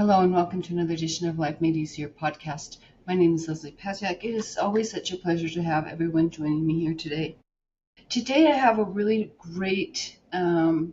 Hello and welcome to another edition of Life Made Easier podcast. My name is Lesley Pazdzioch. It is always such a pleasure to have everyone joining me here today. Today I have a really great I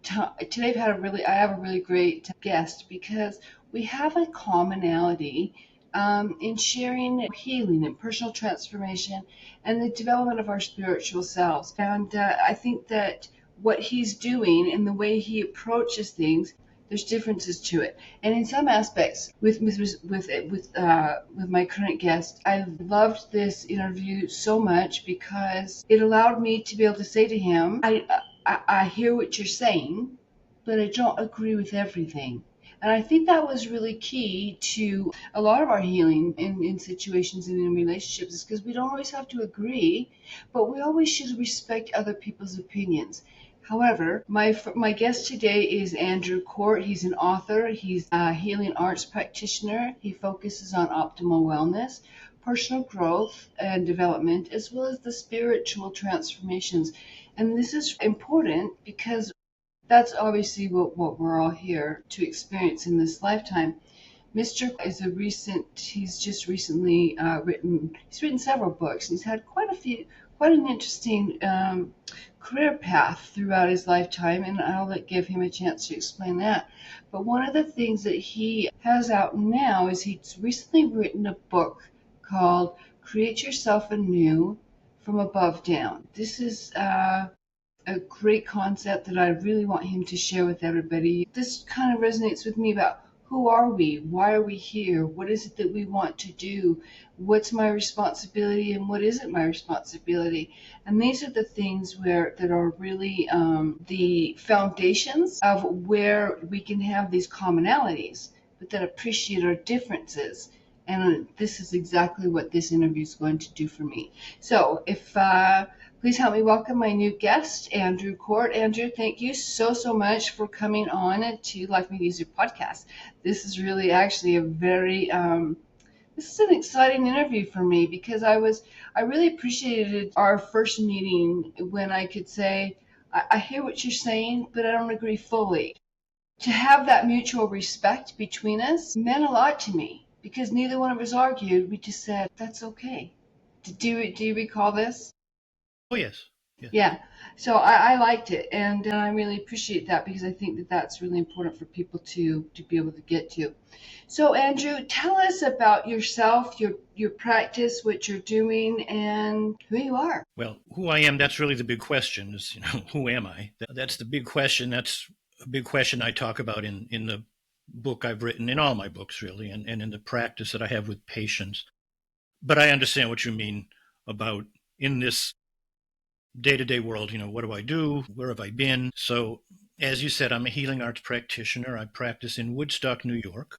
have a really great guest because we have a commonality in sharing healing and personal transformation and the development of our spiritual selves. And I think that what he's doing and the way he approaches things, there's differences to it. And in some aspects, with my current guest, I loved this interview so much because it allowed me to be able to say to him, I hear what you're saying, but I don't agree with everything. And I think that was really key to a lot of our healing in situations and in relationships, is because we don't always have to agree, but we always should respect other people's opinions. However, my guest today is Andrew Cort. He's an author. He's a healing arts practitioner. He focuses on optimal wellness, personal growth and development, as well as the spiritual transformations. And this is important because that's obviously what we're all here to experience in this lifetime. Mr. He's just recently he's written several books, and he's had quite an interesting career path throughout his lifetime, and I'll give him a chance to explain that. But one of the things that he has out now is he's recently written a book called Create Yourself Anew from Above Down. This is a great concept that I really want him to share with everybody. This kind of resonates with me about who are we? Why are we here? What is it that we want to do? What's my responsibility and what isn't my responsibility? And these are the things that are really the foundations of where we can have these commonalities, but that appreciate our differences. And this is exactly what this interview is going to do for me. So please help me welcome my new guest, Andrew Cort. Andrew, thank you so much for coming on to Life Made Easier podcast. This is really actually this is an exciting interview for me because I really appreciated our first meeting when I could say, I hear what you're saying, but I don't agree fully. To have that mutual respect between us meant a lot to me because neither one of us argued. We just said, that's okay. Do you recall this? Oh, yes. Yes. Yeah. So I liked it, and I really appreciate that because I think that that's really important for people to be able to get to. So Andrew, tell us about yourself, your practice, what you're doing, and who you are. Well, who I am, that's really the big question is, who am I? That's the big question. That's a big question I talk about in the book I've written, in all my books, really, and in the practice that I have with patients. But I understand what you mean about in this day-to-day world, what do I do? Where have I been? So, as you said, I'm a healing arts practitioner. I practice in Woodstock, New York,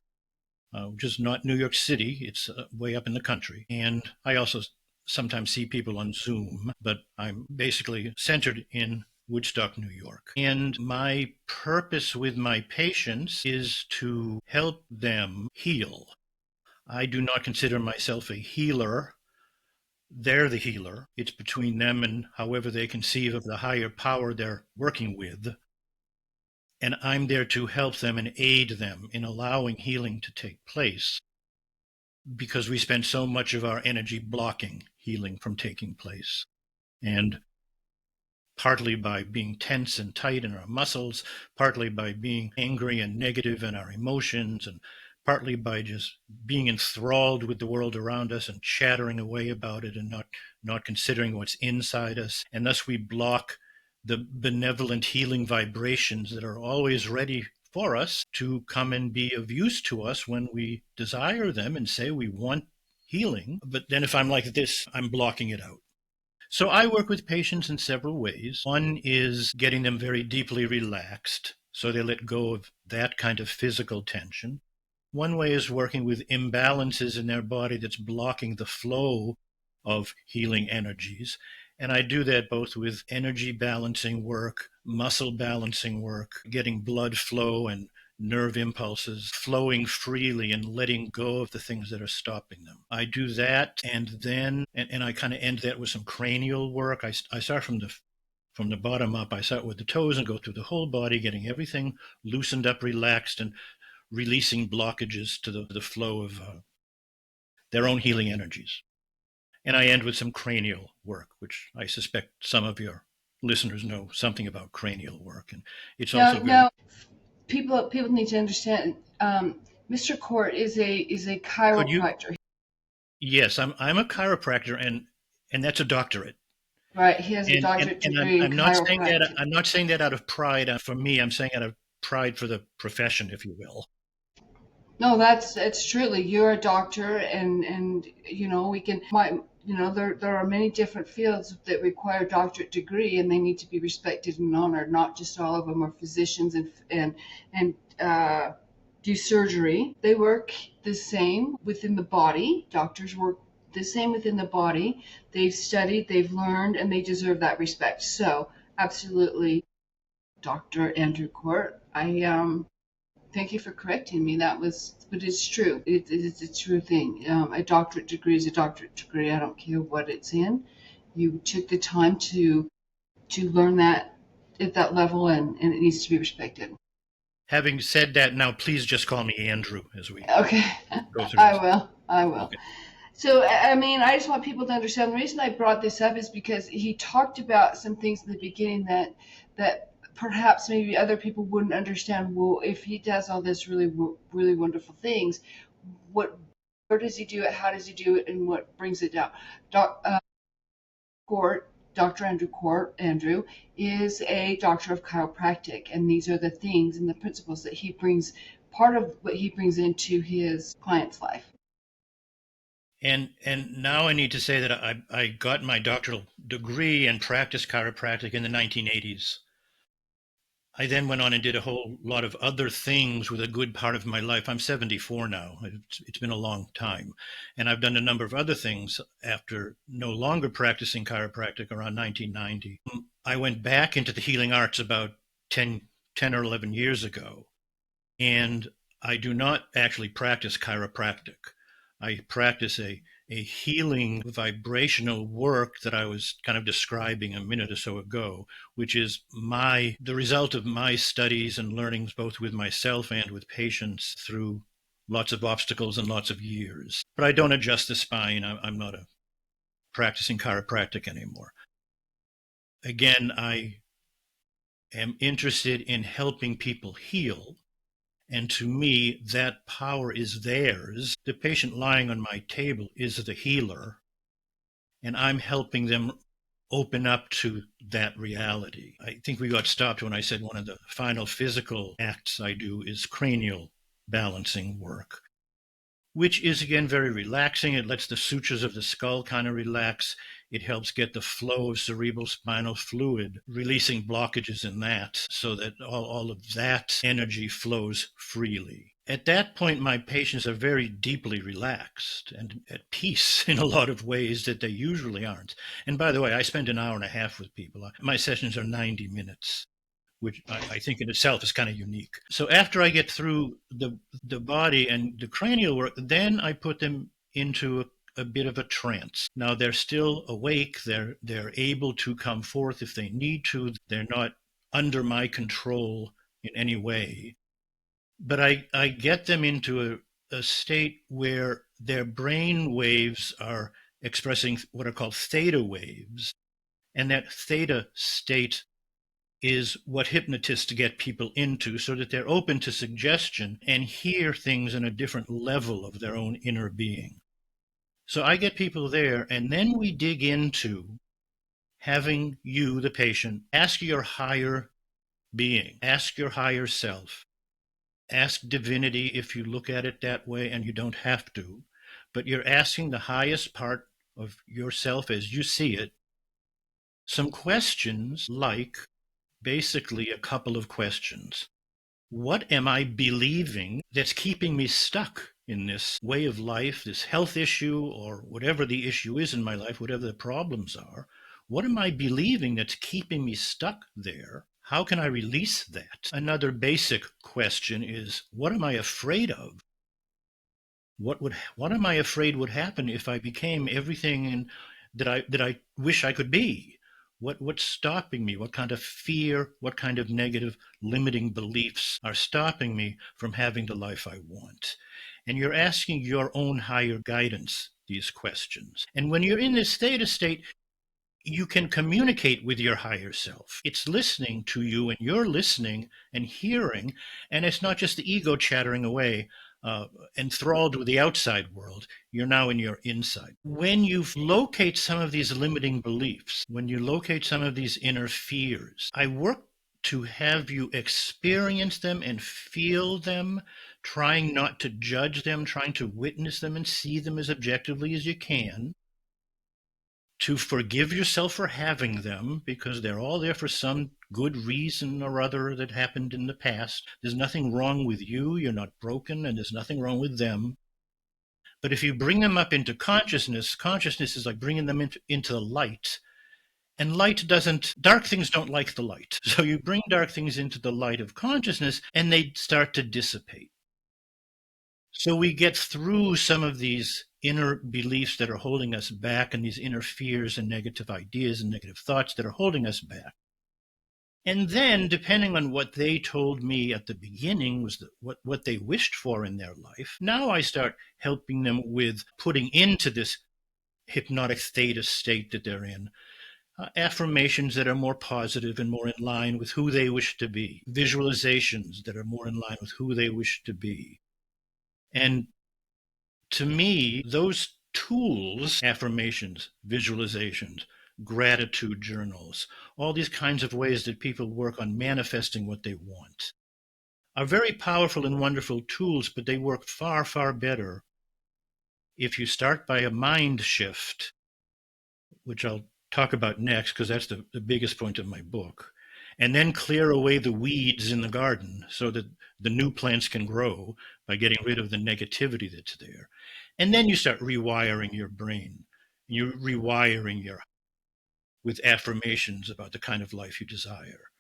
which is not New York City. It's way up in the country. And I also sometimes see people on Zoom, but I'm basically centered in Woodstock, New York. And my purpose with my patients is to help them heal. I do not consider myself a healer. They're the healer. It's between them and however they conceive of the higher power they're working with. And I'm there to help them and aid them in allowing healing to take place, because we spend so much of our energy blocking healing from taking place. And partly by being tense and tight in our muscles, partly by being angry and negative in our emotions, and partly by just being enthralled with the world around us and chattering away about it and not considering what's inside us. And thus we block the benevolent healing vibrations that are always ready for us to come and be of use to us when we desire them and say we want healing. But then if I'm like this, I'm blocking it out. So I work with patients in several ways. One is getting them very deeply relaxed so they let go of that kind of physical tension. One way is working with imbalances in their body that's blocking the flow of healing energies. And I do that both with energy balancing work, muscle balancing work, getting blood flow and nerve impulses flowing freely and letting go of the things that are stopping them. I do that, and then, and I kind of end that with some cranial work. I start from the bottom up. I start with the toes and go through the whole body, getting everything loosened up, relaxed, and releasing blockages to the flow of their own healing energies. And I end with some cranial work, which I suspect some of your listeners know something about cranial work. And it's also very... Now, people need to understand. Mr. Cort is a Could you? chiropractor. Yes, I'm a chiropractor, and that's a doctorate. Right, he has a doctorate And degree in I'm not saying that chiropractic. I'm not saying that out of pride for me. I'm saying out of pride for the profession, if you will. No, that's truly you're a doctor, and we can there are many different fields that require doctorate degree, and they need to be respected and honored. Not just all of them are physicians and do surgery. They work the same within the body. Doctors work the same within the body. They've studied, they've learned, and they deserve that respect. So, absolutely, Dr. Andrew Cort, I thank you for correcting me. But it's true. It's a true thing. A doctorate degree is a doctorate degree. I don't care what it's in. You took the time to learn that at that level, and it needs to be respected. Having said that, now please just call me Andrew as we Okay, go through I this. will. I will. Okay. So, I mean, I just want people to understand the reason I brought this up is because he talked about some things in the beginning that perhaps maybe other people wouldn't understand. Well, if he does all this really wonderful things, what where does he do it? How does he do it? And what brings it down? Doc, Cort, Dr. Andrew Cort, Andrew, is a doctor of chiropractic, and these are the things and the principles that he brings, part of what he brings into his client's life. And now I need to say that I got my doctoral degree and practiced chiropractic in the 1980s. I then went on and did a whole lot of other things with a good part of my life. I'm 74 now. It's been a long time. And I've done a number of other things after no longer practicing chiropractic around 1990. I went back into the healing arts about 10 or 11 years ago. And I do not actually practice chiropractic. I practice a healing vibrational work that I was kind of describing a minute or so ago, which is the result of my studies and learnings both with myself and with patients through lots of obstacles and lots of years. But I don't adjust the spine. I'm not a practicing chiropractic anymore. Again, I am interested in helping people heal. And to me, that power is theirs. The patient lying on my table is the healer, and I'm helping them open up to that reality. I think we got stopped when I said one of the final physical acts I do is cranial balancing work, which is, again, very relaxing. It lets the sutures of the skull kind of relax. It helps get the flow of cerebral spinal fluid, releasing blockages in that so that all of that energy flows freely. At that point, my patients are very deeply relaxed and at peace in a lot of ways that they usually aren't. And by the way, I spend an hour and a half with people. My sessions are 90 minutes, which I think in itself is kind of unique. So after I get through the body and the cranial work, then I put them into a bit of a trance. Now they're still awake. They're able to come forth if they need to. They're not under my control in any way. But I get them into a state where their brain waves are expressing what are called theta waves. And that theta state is what hypnotists get people into so that they're open to suggestion and hear things in a different level of their own inner being. So I get people there, and then we dig into having you, the patient, ask your higher being, ask your higher self, ask divinity if you look at it that way, and you don't have to, but you're asking the highest part of yourself as you see it some questions like, basically a couple of questions. What am I believing that's keeping me stuck in this way of life, this health issue, or whatever the issue is in my life, whatever the problems are? What am I believing that's keeping me stuck there? How can I release that? Another basic question is, what am I afraid of? What am I afraid would happen if I became everything that I wish I could be? What's stopping me? What kind of fear, what kind of negative limiting beliefs are stopping me from having the life I want? And you're asking your own higher guidance these questions. And when you're in this theta state, you can communicate with your higher self. It's listening to you, and you're listening and hearing, and it's not just the ego chattering away, enthralled with the outside world. You're now in your inside. When you locate some of these limiting beliefs, when you locate some of these inner fears, I work to have you experience them and feel them, trying not to judge them, trying to witness them and see them as objectively as you can, to forgive yourself for having them, because they're all there for some good reason or other that happened in the past. There's nothing wrong with you. You're not broken, and there's nothing wrong with them. But if you bring them up into consciousness, consciousness is like bringing them into the light. And dark things don't like the light. So you bring dark things into the light of consciousness, and they start to dissipate. So we get through some of these inner beliefs that are holding us back, and these inner fears and negative ideas and negative thoughts that are holding us back. And then, depending on what they told me at the beginning was what they wished for in their life, now I start helping them with putting into this hypnotic theta state that they're in affirmations that are more positive and more in line with who they wish to be, visualizations that are more in line with who they wish to be. And to me, those tools, affirmations, visualizations, gratitude journals, all these kinds of ways that people work on manifesting what they want, are very powerful and wonderful tools, but they work far, far better if you start by a mind shift, which I'll talk about next because that's the biggest point of my book, and then clear away the weeds in the garden so that the new plants can grow by getting rid of the negativity that's there. And then you start rewiring your brain. You're rewiring with affirmations about the kind of life you desire,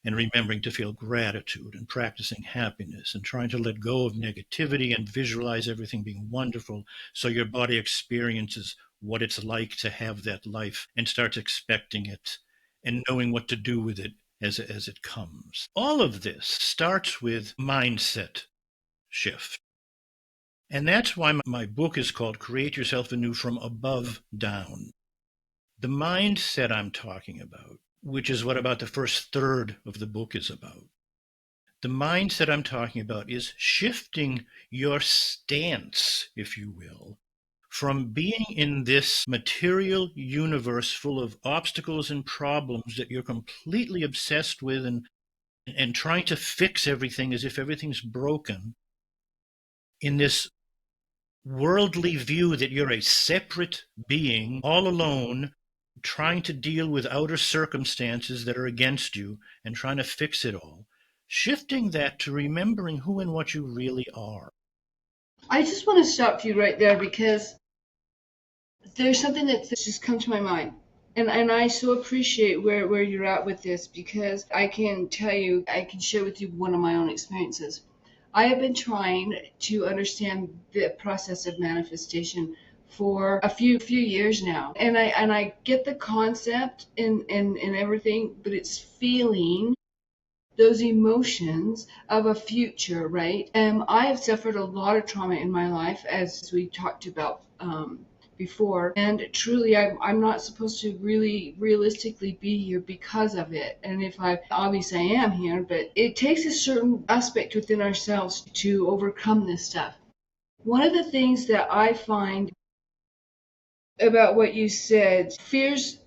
and remembering to feel gratitude and practicing happiness and trying to let go of negativity and visualize everything being wonderful so your body experiences what it's like to have that life and starts expecting it and knowing what to do with it as it comes. All of this starts with mindset shift. And that's why my book is called Create Yourself Anew from Above Down. The mindset I'm talking about, which is what about the first third of the book is about, the mindset I'm talking about is shifting your stance, if you will, from being in this material universe full of obstacles and problems that you're completely obsessed with and trying to fix everything as if everything's broken, in this worldly view that you're a separate being, all alone, trying to deal with outer circumstances that are against you and trying to fix it all, shifting that to remembering who and what you really are. I just want to stop you right there because there's something that's just come to my mind. And I so appreciate where you're at with this, because I can tell you, I can share with you one of my own experiences. I have been trying to understand the process of manifestation for a few years now. And I get the concept and everything, but it's feeling those emotions of a future, right? I have suffered a lot of trauma in my life, as we talked about before, and truly I'm not supposed to really realistically be here because of it. And if I obviously I am here, but it takes a certain aspect within ourselves to overcome this stuff. One of the things that I find about what you said, fears,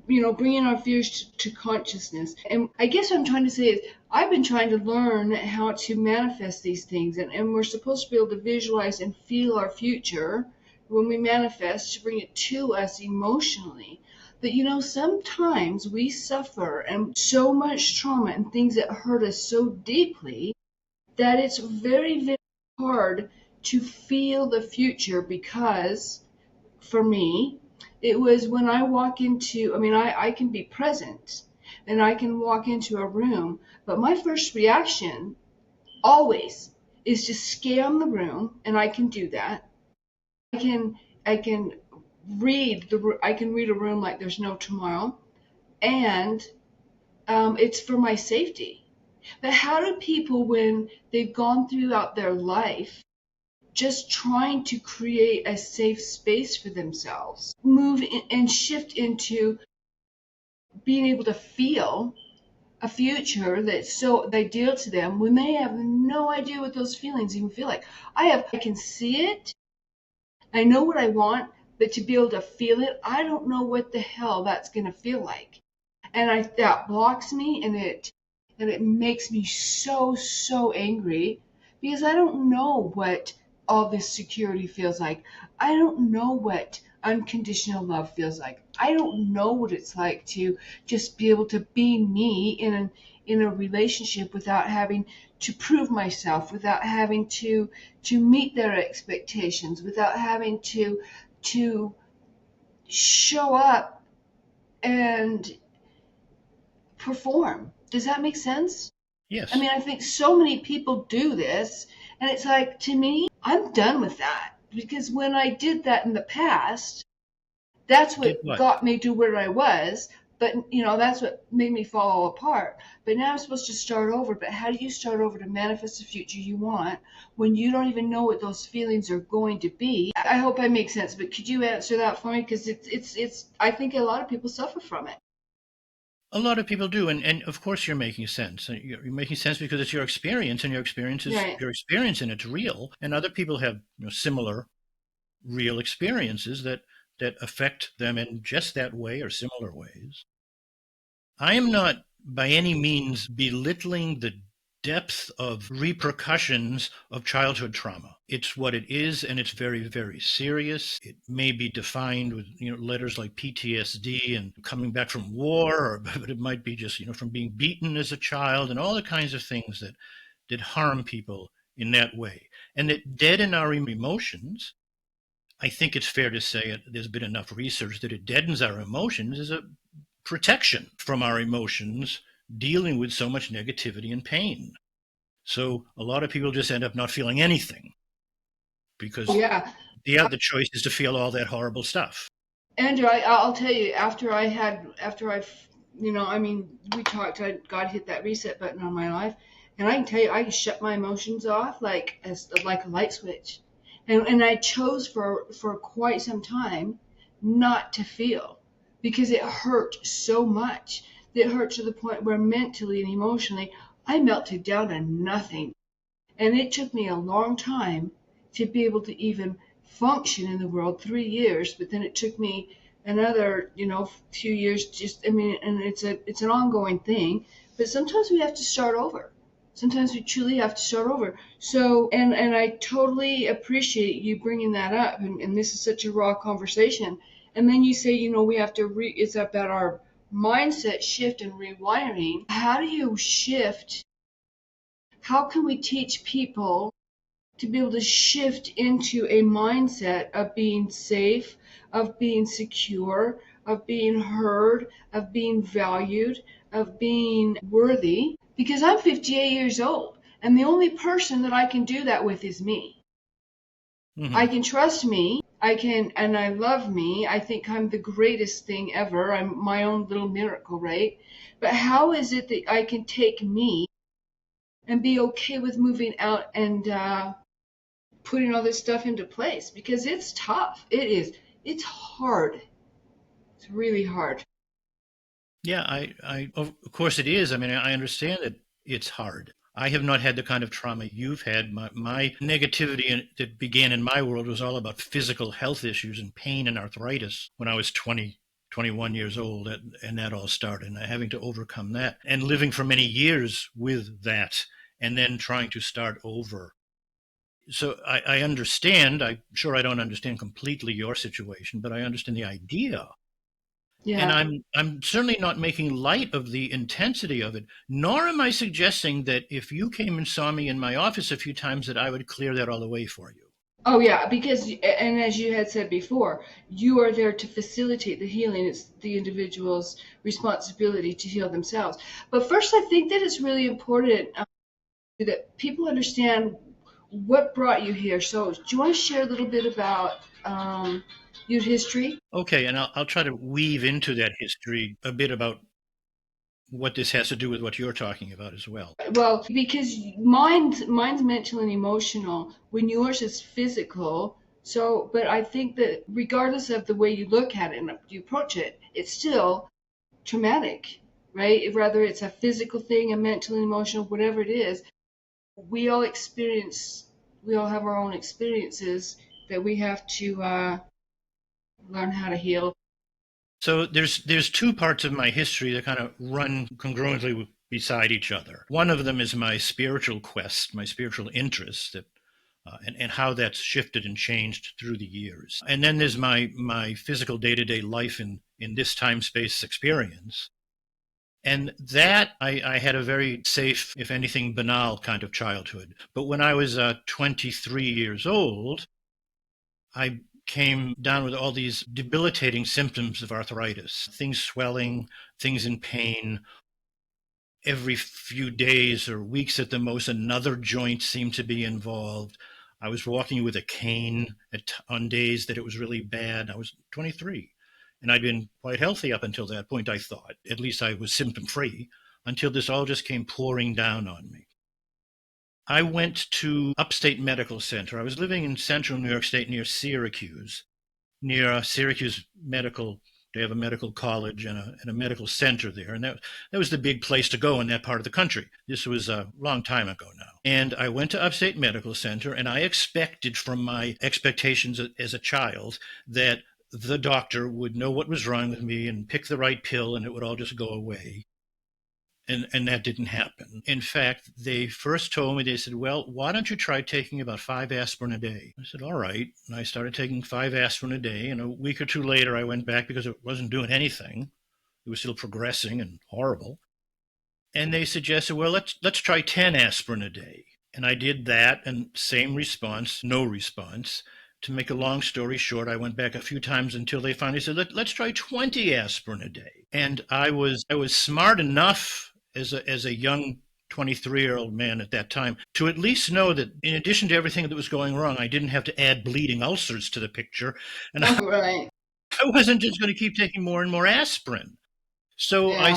bringing our fears to consciousness. And I guess what I'm trying to say is I've been trying to learn how to manifest these things. And we're supposed to be able to visualize and feel our future when we manifest, to bring it to us emotionally. But sometimes we suffer and so much trauma and things that hurt us so deeply that it's very, very hard to feel the future, because for me, it was when I walk into, I can be present and I can walk into a room, but my first reaction always is to scan the room, and I can do that. I can read a room like there's no tomorrow, and it's for my safety. But how do people, when they've gone throughout their life just trying to create a safe space for themselves, move in, and shift into being able to feel a future that's so ideal to them when they have no idea what those feelings even feel like? I can see it, I know what I want, but to be able to feel it, I don't know what the hell that's going to feel like. And that blocks me, and it makes me so angry because I don't know what all this security feels like. I don't know what unconditional love feels like. I don't know what it's like to just be able to be me in a relationship without having to prove myself, without having to meet their expectations, without having to show up and perform. Does that make sense? I Yes. mean, I think so many people do this, and it's like, to me, I'm done with that. Because when I did that in the past, that's Did what what? got me to where I was. But, that's what made me fall all apart. But now I'm supposed to start over. But how do you start over to manifest the future you want when you don't even know what those feelings are going to be? I hope I make sense, but could you answer that for me? Because I think a lot of people suffer from it. A lot of people do, and of course you're making sense. You're making sense because it's your experience, and Right. your experience, and it's real. And other people have similar real experiences that affect them in just that way or similar ways. I am not by any means belittling the depth of repercussions of childhood trauma. It's what it is, and it's very, very serious. It may be defined with letters like PTSD and coming back from war, or but it might be just from being beaten as a child and all the kinds of things that harm people in that way, and that deaden our emotions. I think it's fair to say there's been enough research that it deadens our emotions as a protection from our emotions dealing with so much negativity and pain. So a lot of people just end up not feeling anything Oh, because yeah. the other choice is to feel all that horrible stuff. Andrew, I'll tell you, after I mean, we talked, God hit that reset button on my life, and I can tell you, I shut my emotions off like a light switch. And I chose for quite some time not to feel because it hurt so much. It hurt to the point where mentally and emotionally, I melted down to nothing. And it took me a long time to be able to even function in the world, 3 years, but then it took me another, few years. Just, I mean, and it's an ongoing thing, but sometimes we have to start over. Sometimes we truly have to start over. So, and I totally appreciate you bringing that up, and this is such a raw conversation. And then you say, we have to it's about our mindset shift and rewiring. How do you shift? How can we teach people to be able to shift into a mindset of being safe, of being secure, of being heard, of being valued, of being worthy? Because I'm 58 years old, and the only person that I can do that with is me. I Hmm. can trust me. And I love me. I think I'm the greatest thing ever. I'm my own little miracle, right? But how is it that I can take me and be okay with moving out and putting all this stuff into place? Because it's tough. It's hard. It's really hard. Yeah, I of course it is. I mean, I understand that it's hard. I have not had the kind of trauma you've had. My negativity that began in my world was all about physical health issues and pain and arthritis when I was 20, 21 years old. And that all started, and having to overcome that and living for many years with that and then trying to start over. So I understand. I'm sure I don't understand completely your situation, but I understand the idea, and Yeah. I'm certainly not making light of the intensity of it, nor am I suggesting that if you came and saw me in my office a few times that I would clear that all away for you. Oh, yeah, because, and as you had said before, you are there to facilitate the healing. It's the individual's responsibility to heal themselves. But first, I think that it's really important that people understand what brought you here. So, do you want to share a little bit about your history? Okay, and I'll try to weave into that history a bit about what this has to do with what you're talking about as well. Well, because mine's mental and emotional, when yours is physical. So, but I think that regardless of the way you look at it and you approach it, it's still traumatic, right? Whether it's a physical thing, a mental and emotional, whatever it is, we all experience, we all have our own experiences that we have to learn how to heal. So there's two parts of my history that kind of run congruently beside each other. One of them is my spiritual quest, my spiritual interest, and how that's shifted and changed through the years. And then there's my physical day-to-day life in this time-space experience. And that I had a very safe, if anything, banal kind of childhood. But when I was 23 years old, I came down with all these debilitating symptoms of arthritis, things swelling, things in pain. Every few days or weeks at the most, another joint seemed to be involved. I was walking with a cane on days that it was really bad. I was 23, and I'd been quite healthy up until that point, I thought. At least I was symptom free until this all just came pouring down on me. I went to Upstate Medical Center. I was living in central New York State near Syracuse Medical. They have a medical college and a medical center there. And that was the big place to go in that part of the country. This was a long time ago now. And I went to Upstate Medical Center, and I expected from my expectations as a child that the doctor would know what was wrong with me and pick the right pill and it would all just go away. And that didn't happen. In fact, they first told me, they said, well, why don't you try taking about 5 aspirin a day? I said, all right. And I started taking 5 aspirin a day. And a week or two later, I went back because it wasn't doing anything. It was still progressing and horrible. And they suggested, well, let's try 10 aspirin a day. And I did that, and same response, no response. To make a long story short, I went back a few times until they finally said, let's try 20 aspirin a day. And I was smart enough as a young 23-year-old man at that time to at least know that in addition to everything that was going wrong, I didn't have to add bleeding ulcers to the picture. And Right. I wasn't just going to keep taking more and more aspirin. So Yeah.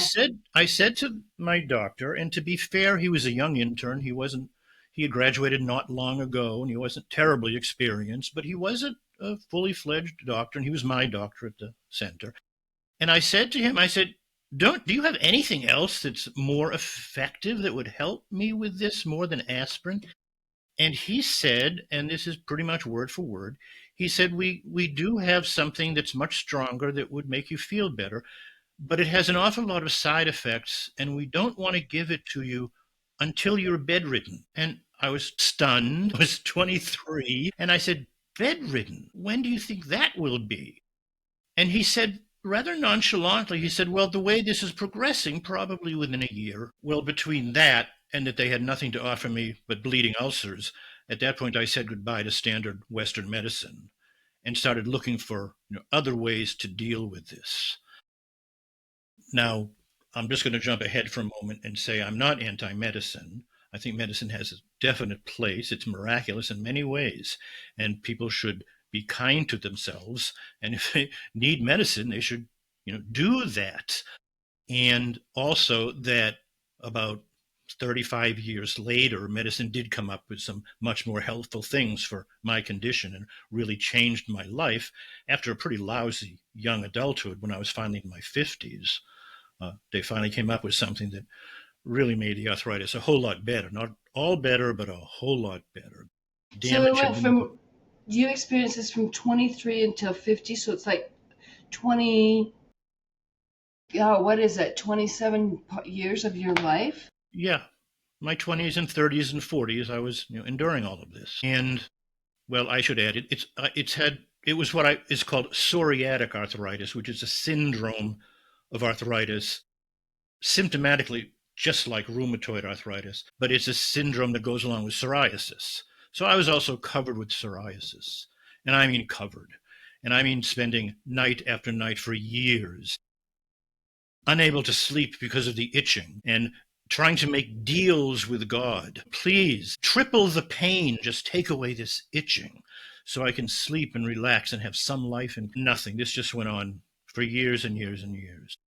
I said to my doctor, and to be fair, he was a young intern. He had graduated not long ago, and he wasn't terribly experienced, but he was a fully fledged doctor, and he was my doctor at the center. And I said to him, I said, do you have anything else that's more effective that would help me with this more than aspirin? And he said, and this is pretty much word for word, he said, we do have something that's much stronger that would make you feel better, but it has an awful lot of side effects, and we don't want to give it to you until you're bedridden. And I was stunned. I was 23. And I said, bedridden? When do you think that will be? And he said, rather nonchalantly, he said, well, the way this is progressing, probably within a year. Well, between that and that they had nothing to offer me but bleeding ulcers, at that point I said goodbye to standard Western medicine and started looking for other ways to deal with this. Now, I'm just going to jump ahead for a moment and say I'm not anti-medicine. I think medicine has a definite place. It's miraculous in many ways, and people should be kind to themselves. And if they need medicine, they should, do that. And also that about 35 years later, medicine did come up with some much more helpful things for my condition and really changed my life after a pretty lousy young adulthood when I was finally in my 50s. They finally came up with something that really made the arthritis a whole lot better. Not all better, but a whole lot better. So it Damage had went been. from, you experienced this from 23 until 50, so it's like 20, what is it, 27 years of your life? Yeah, my 20s and 30s and 40s, I was enduring all of this. And, well, I should add, it was what is called psoriatic arthritis, which is a syndrome of arthritis, symptomatically just like rheumatoid arthritis, but it's a syndrome that goes along with psoriasis. So I was also covered with psoriasis, and I mean covered, and I mean spending night after night for years, unable to sleep because of the itching, and trying to make deals with God. Please, triple the pain, just take away this itching so I can sleep and relax and have some life, and nothing. This just went on for years and years and years.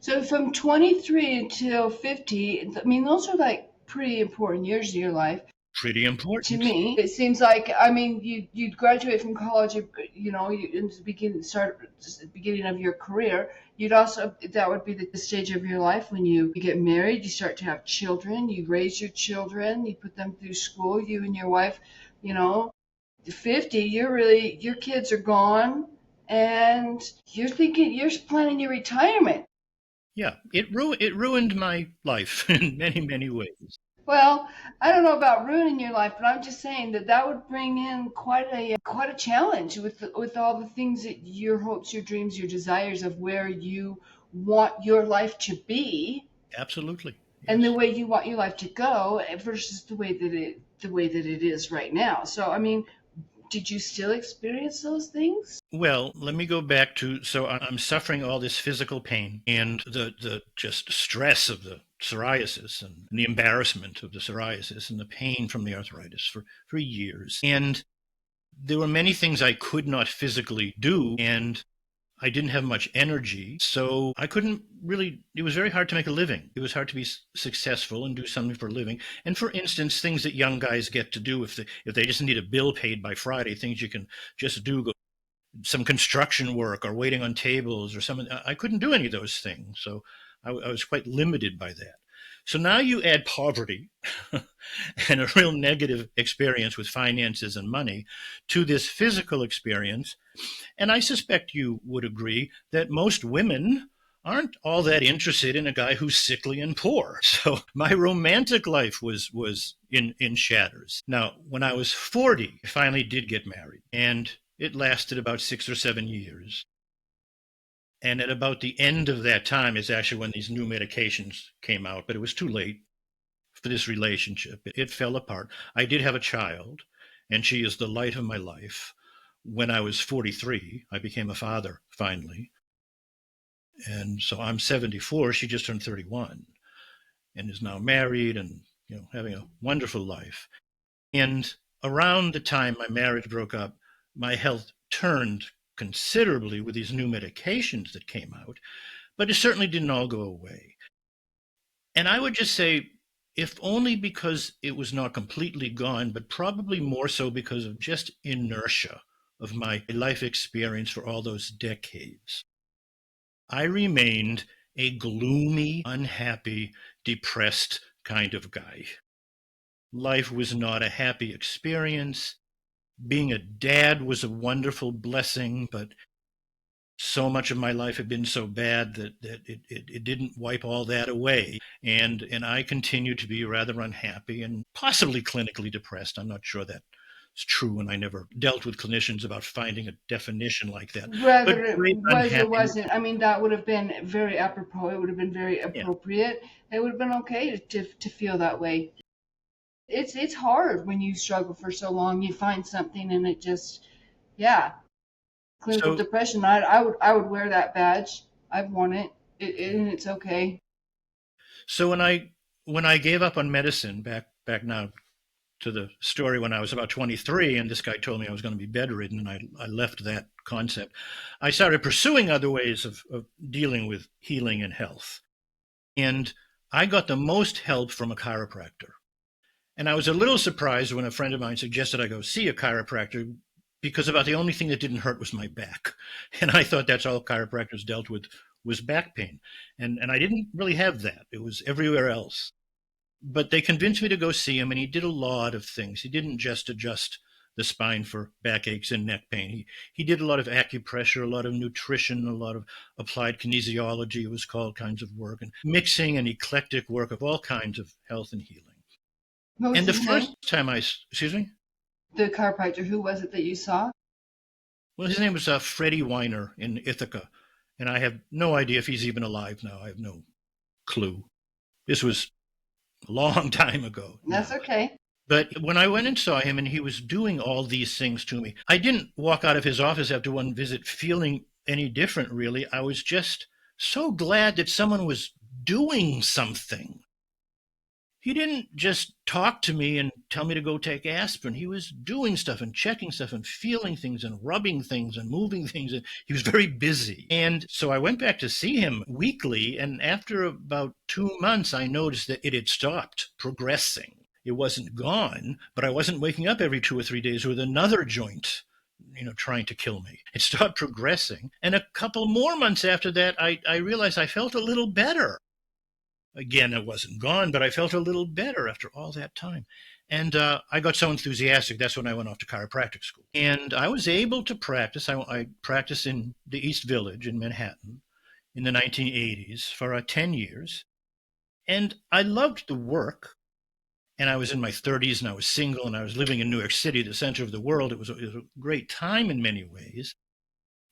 So from 23 until 50, I mean, those are like pretty important years of your life. Pretty To important. me, it seems like, I mean, you'd graduate from college, in the beginning of your career. You'd also, that would be the stage of your life when you get married, you start to have children, you raise your children, you put them through school, you and your wife, you know. 50, your kids are gone, and you're planning your retirement. Yeah, it ruined my life in many, many ways. Well, I don't know about ruining your life, but I'm just saying that that would bring in quite a challenge with all the things that your hopes, your dreams, your desires of where you want your life to be, Absolutely. and the Yes. way you want your life to go versus the way that it is right now. So, I mean, did you still experience those things? Well, let me go back to, so I'm suffering all this physical pain and the just stress of the psoriasis and the embarrassment of the psoriasis and the pain from the arthritis for years. And there were many things I could not physically do, and I didn't have much energy, so I couldn't really. It was very hard to make a living. It was hard to be successful and do something for a living. And for instance, things that young guys get to do if they just need a bill paid by Friday, things you can just do, go some construction work or waiting on tables or something. I couldn't do any of those things, so I was quite limited by that. So now you add poverty and a real negative experience with finances and money to this physical experience, and I suspect you would agree that most women aren't all that interested in a guy who's sickly and poor. So my romantic life was in shatters. Now, when I was 40, I finally did get married, and it lasted about 6 or 7 years. And at about the end of that time is actually when these new medications came out, but it was too late for this relationship. It fell apart. I did have a child, and she is the light of my life. When I was 43, I became a father finally. And so I'm 74. She just turned 31 and is now married and, having a wonderful life. And around the time my marriage broke up, my health turned considerably with these new medications that came out, but it certainly didn't all go away. And I would just say, if only because it was not completely gone, but probably more so because of just inertia of my life experience for all those decades. I remained a gloomy, unhappy, depressed kind of guy. Life was not a happy experience. Being a dad was a wonderful blessing, but so much of my life had been so bad that it didn't wipe all that away. And I continue to be rather unhappy and possibly clinically depressed. I'm not sure that's true, and I never dealt with clinicians about finding a definition like that. But Whether it great was or unhappiness. wasn't, I mean, that would have been very apropos. It would have been very Yeah. appropriate. It would have been okay to feel that way. It's hard when you struggle for so long. You find something and it just, yeah, clinical So depression. I would wear that badge. I've worn it, and it's okay. so when I gave up on medicine back now to the story when I was about 23, and this guy told me I was going to be bedridden, and I left that concept. I started pursuing other ways of dealing with healing and health. And I got the most help from a chiropractor. And I was a little surprised when a friend of mine suggested I go see a chiropractor because about the only thing that didn't hurt was my back. And I thought that's all chiropractors dealt with was back pain. And I didn't really have that. It was everywhere else. But they convinced me to go see him, and he did a lot of things. He didn't just adjust the spine for backaches and neck pain. He did a lot of acupressure, a lot of nutrition, a lot of applied kinesiology, it was called, kinds of work, and mixing and eclectic work of all kinds of health and healing. What was And the his name? first time excuse me? The chiropractor. Who was it that you saw? Well, his name was Freddie Weiner in Ithaca, and I have no idea if he's even alive now. I have no clue. This was a long time ago That's now. okay. But when I went and saw him and he was doing all these things to me, I didn't walk out of his office after one visit feeling any different, really. I was just so glad that someone was doing something. He didn't just talk to me and tell me to go take aspirin. He was doing stuff and checking stuff and feeling things and rubbing things and moving things. And he was very busy. And so I went back to see him weekly. And after about 2 months, I noticed that it had stopped progressing. It wasn't gone, but I wasn't waking up every 2 or 3 days with another joint, trying to kill me. It stopped progressing. And a couple more months after that, I realized I felt a little better. Again, it wasn't gone, but I felt a little better after all that time. And I got so enthusiastic, that's when I went off to chiropractic school. And I was able to practice. I practiced in the East Village in Manhattan in the 1980s for 10 years. And I loved the work. And I was in my 30s and I was single and I was living in New York City, the center of the world. It was a great time in many ways.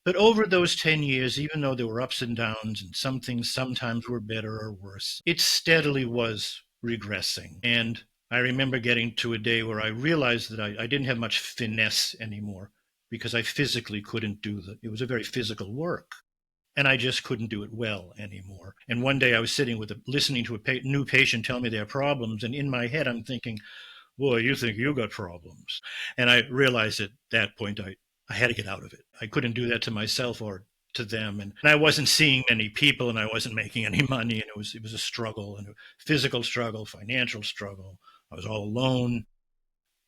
But over those 10 years, even though there were ups and downs and some things sometimes were better or worse, it steadily was regressing. And I remember getting to a day where I realized that I didn't have much finesse anymore because I physically couldn't do it. It was a very physical work. And I just couldn't do it well anymore. And one day I was listening to a new patient tell me their problems. And in my head, I'm thinking, boy, you think you got problems. And I realized at that point I had to get out of it. I couldn't do that to myself or to them. And I wasn't seeing many people and I wasn't making any money. And it was a struggle, and a physical struggle, financial struggle. I was all alone.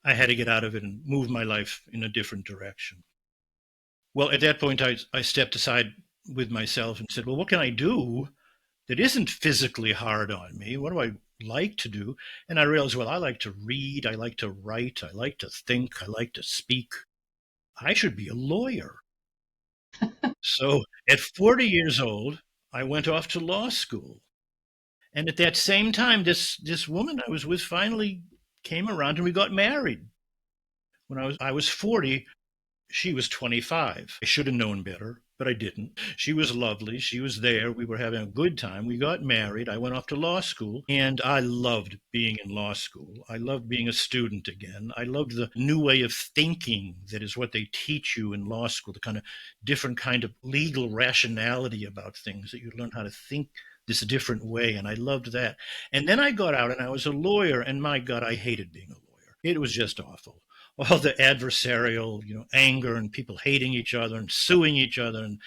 I had to get out of it and move my life in a different direction. Well, at that point, I stepped aside with myself and said, well, what can I do that isn't physically hard on me? What do I like to do? And I realized, well, I like to read, I like to write, I like to think, I like to speak. I should be a lawyer. So at 40 years old, I went off to law school. And at that same time, this woman I was with finally came around and we got married. When I was 40, she was 25. I should have known better, but I didn't. She was lovely. She was there. We were having a good time. We got married. I went off to law school, and I loved being in law school. I loved being a student again. I loved the new way of thinking that is what they teach you in law school, the kind of different kind of legal rationality about things, that you learn how to think this different way, and I loved that. And then I got out and I was a lawyer, and my God, I hated being a lawyer. It was just awful. All the adversarial, anger and people hating each other and suing each other, and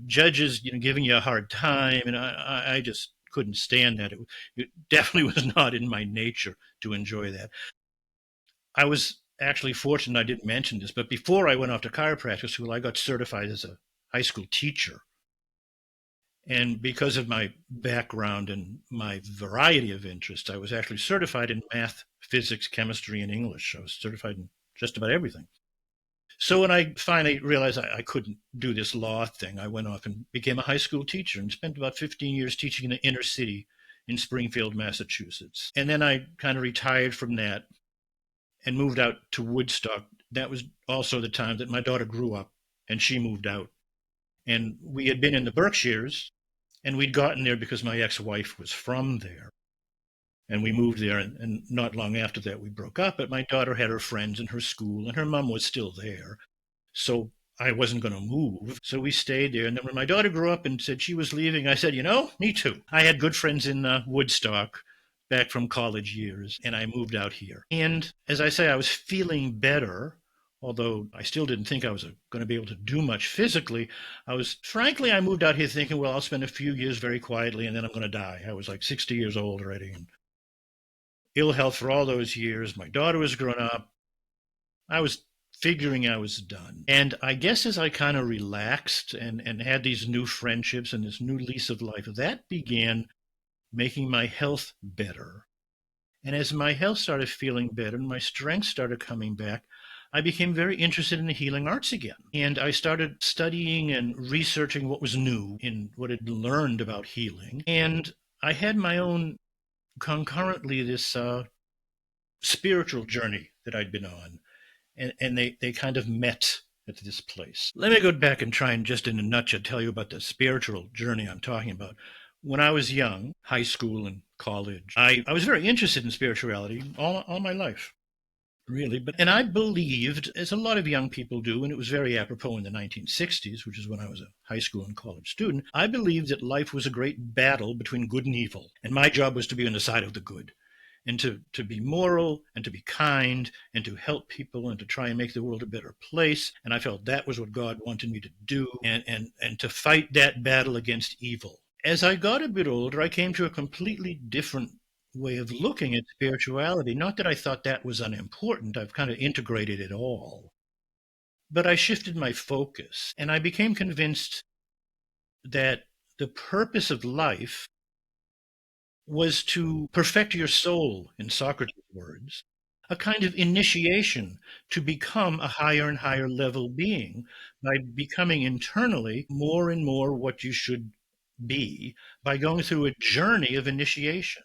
judges, giving you a hard time, and I just couldn't stand that. It definitely was not in my nature to enjoy that. I was actually fortunate. I didn't mention this, but before I went off to chiropractic school, I got certified as a high school teacher. And because of my background and my variety of interests, I was actually certified in math, physics, chemistry, and English. I was certified in just about everything. So when I finally realized I couldn't do this law thing, I went off and became a high school teacher and spent about 15 years teaching in the inner city in Springfield, Massachusetts. And then I kind of retired from that and moved out to Woodstock. That was also the time that my daughter grew up and she moved out. And we had been in the Berkshires, and we'd gotten there because my ex-wife was from there. And we moved there, and not long after that, we broke up. But my daughter had her friends in her school, and her mom was still there. So I wasn't going to move. So we stayed there. And then when my daughter grew up and said she was leaving, I said, me too. I had good friends in Woodstock back from college years, and I moved out here. And as I say, I was feeling better, although I still didn't think I was going to be able to do much physically. Frankly, I moved out here thinking, well, I'll spend a few years very quietly and then I'm going to die. I was like 60 years old already, and ill health for all those years. My daughter was grown up. I was figuring I was done. And I guess as I kind of relaxed and had these new friendships and this new lease of life, that began making my health better. And as my health started feeling better and my strength started coming back, I became very interested in the healing arts again. And I started studying and researching what was new in what I'd learned about healing. And I had my own, concurrently, this spiritual journey that I'd been on. And they kind of met at this place. Let me go back and try and just in a nutshell tell you about the spiritual journey I'm talking about. When I was young, high school and college, I was very interested in spirituality all my life, really. And I believed, as a lot of young people do, and it was very apropos in the 1960s, which is when I was a high school and college student, I believed that life was a great battle between good and evil, and my job was to be on the side of the good. and to be moral and to be kind and to help people and to try and make the world a better place. And I felt that was what God wanted me to do, and to fight that battle against evil. As I got a bit older, I came to a completely different way of looking at spirituality. Not that I thought that was unimportant, I've kind of integrated it all. But I shifted my focus and I became convinced that the purpose of life was to perfect your soul, in Socrates' words, a kind of initiation to become a higher and higher level being by becoming internally more and more what you should be by going through a journey of initiation.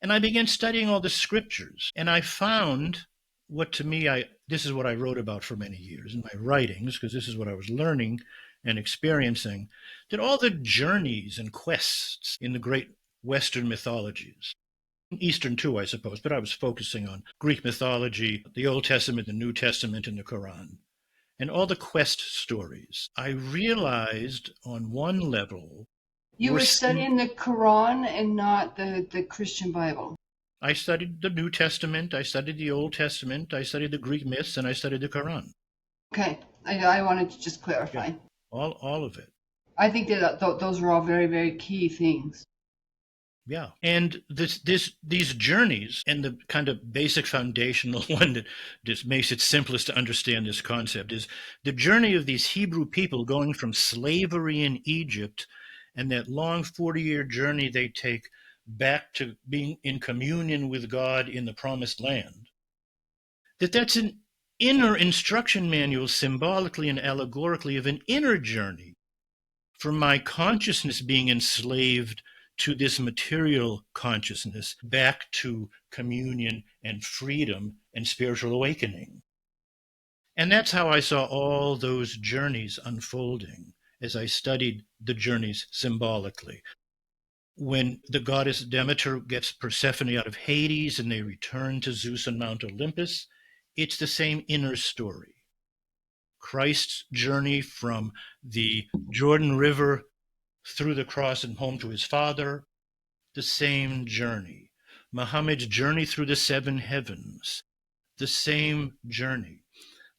And I began studying all the scriptures, and I found what to me, this is what I wrote about for many years in my writings, because this is what I was learning and experiencing, that all the journeys and quests in the great Western mythologies, Eastern too, I suppose, but I was focusing on Greek mythology, the Old Testament, the New Testament, and the Quran, and all the quest stories, I realized on one level You were were studying the Quran and not the Christian Bible. I studied the New Testament, I studied the Old Testament, I studied the Greek myths, and I studied the Quran. Okay, I wanted to just clarify. Yeah, all of it. I think that those are all very, very key things. Yeah, and these journeys, and the kind of basic foundational one that just makes it simplest to understand this concept, is the journey of these Hebrew people going from slavery in Egypt and that long 40-year journey they take back to being in communion with God in the promised land. That's an inner instruction manual, symbolically and allegorically, of an inner journey from my consciousness being enslaved to this material consciousness, back to communion and freedom and spiritual awakening. And that's how I saw all those journeys unfolding as I studied the journeys symbolically. When the goddess Demeter gets Persephone out of Hades and they return to Zeus on Mount Olympus, it's the same inner story. Christ's journey from the Jordan River through the cross and home to his Father, the same journey. Muhammad's journey through the seven heavens, the same journey.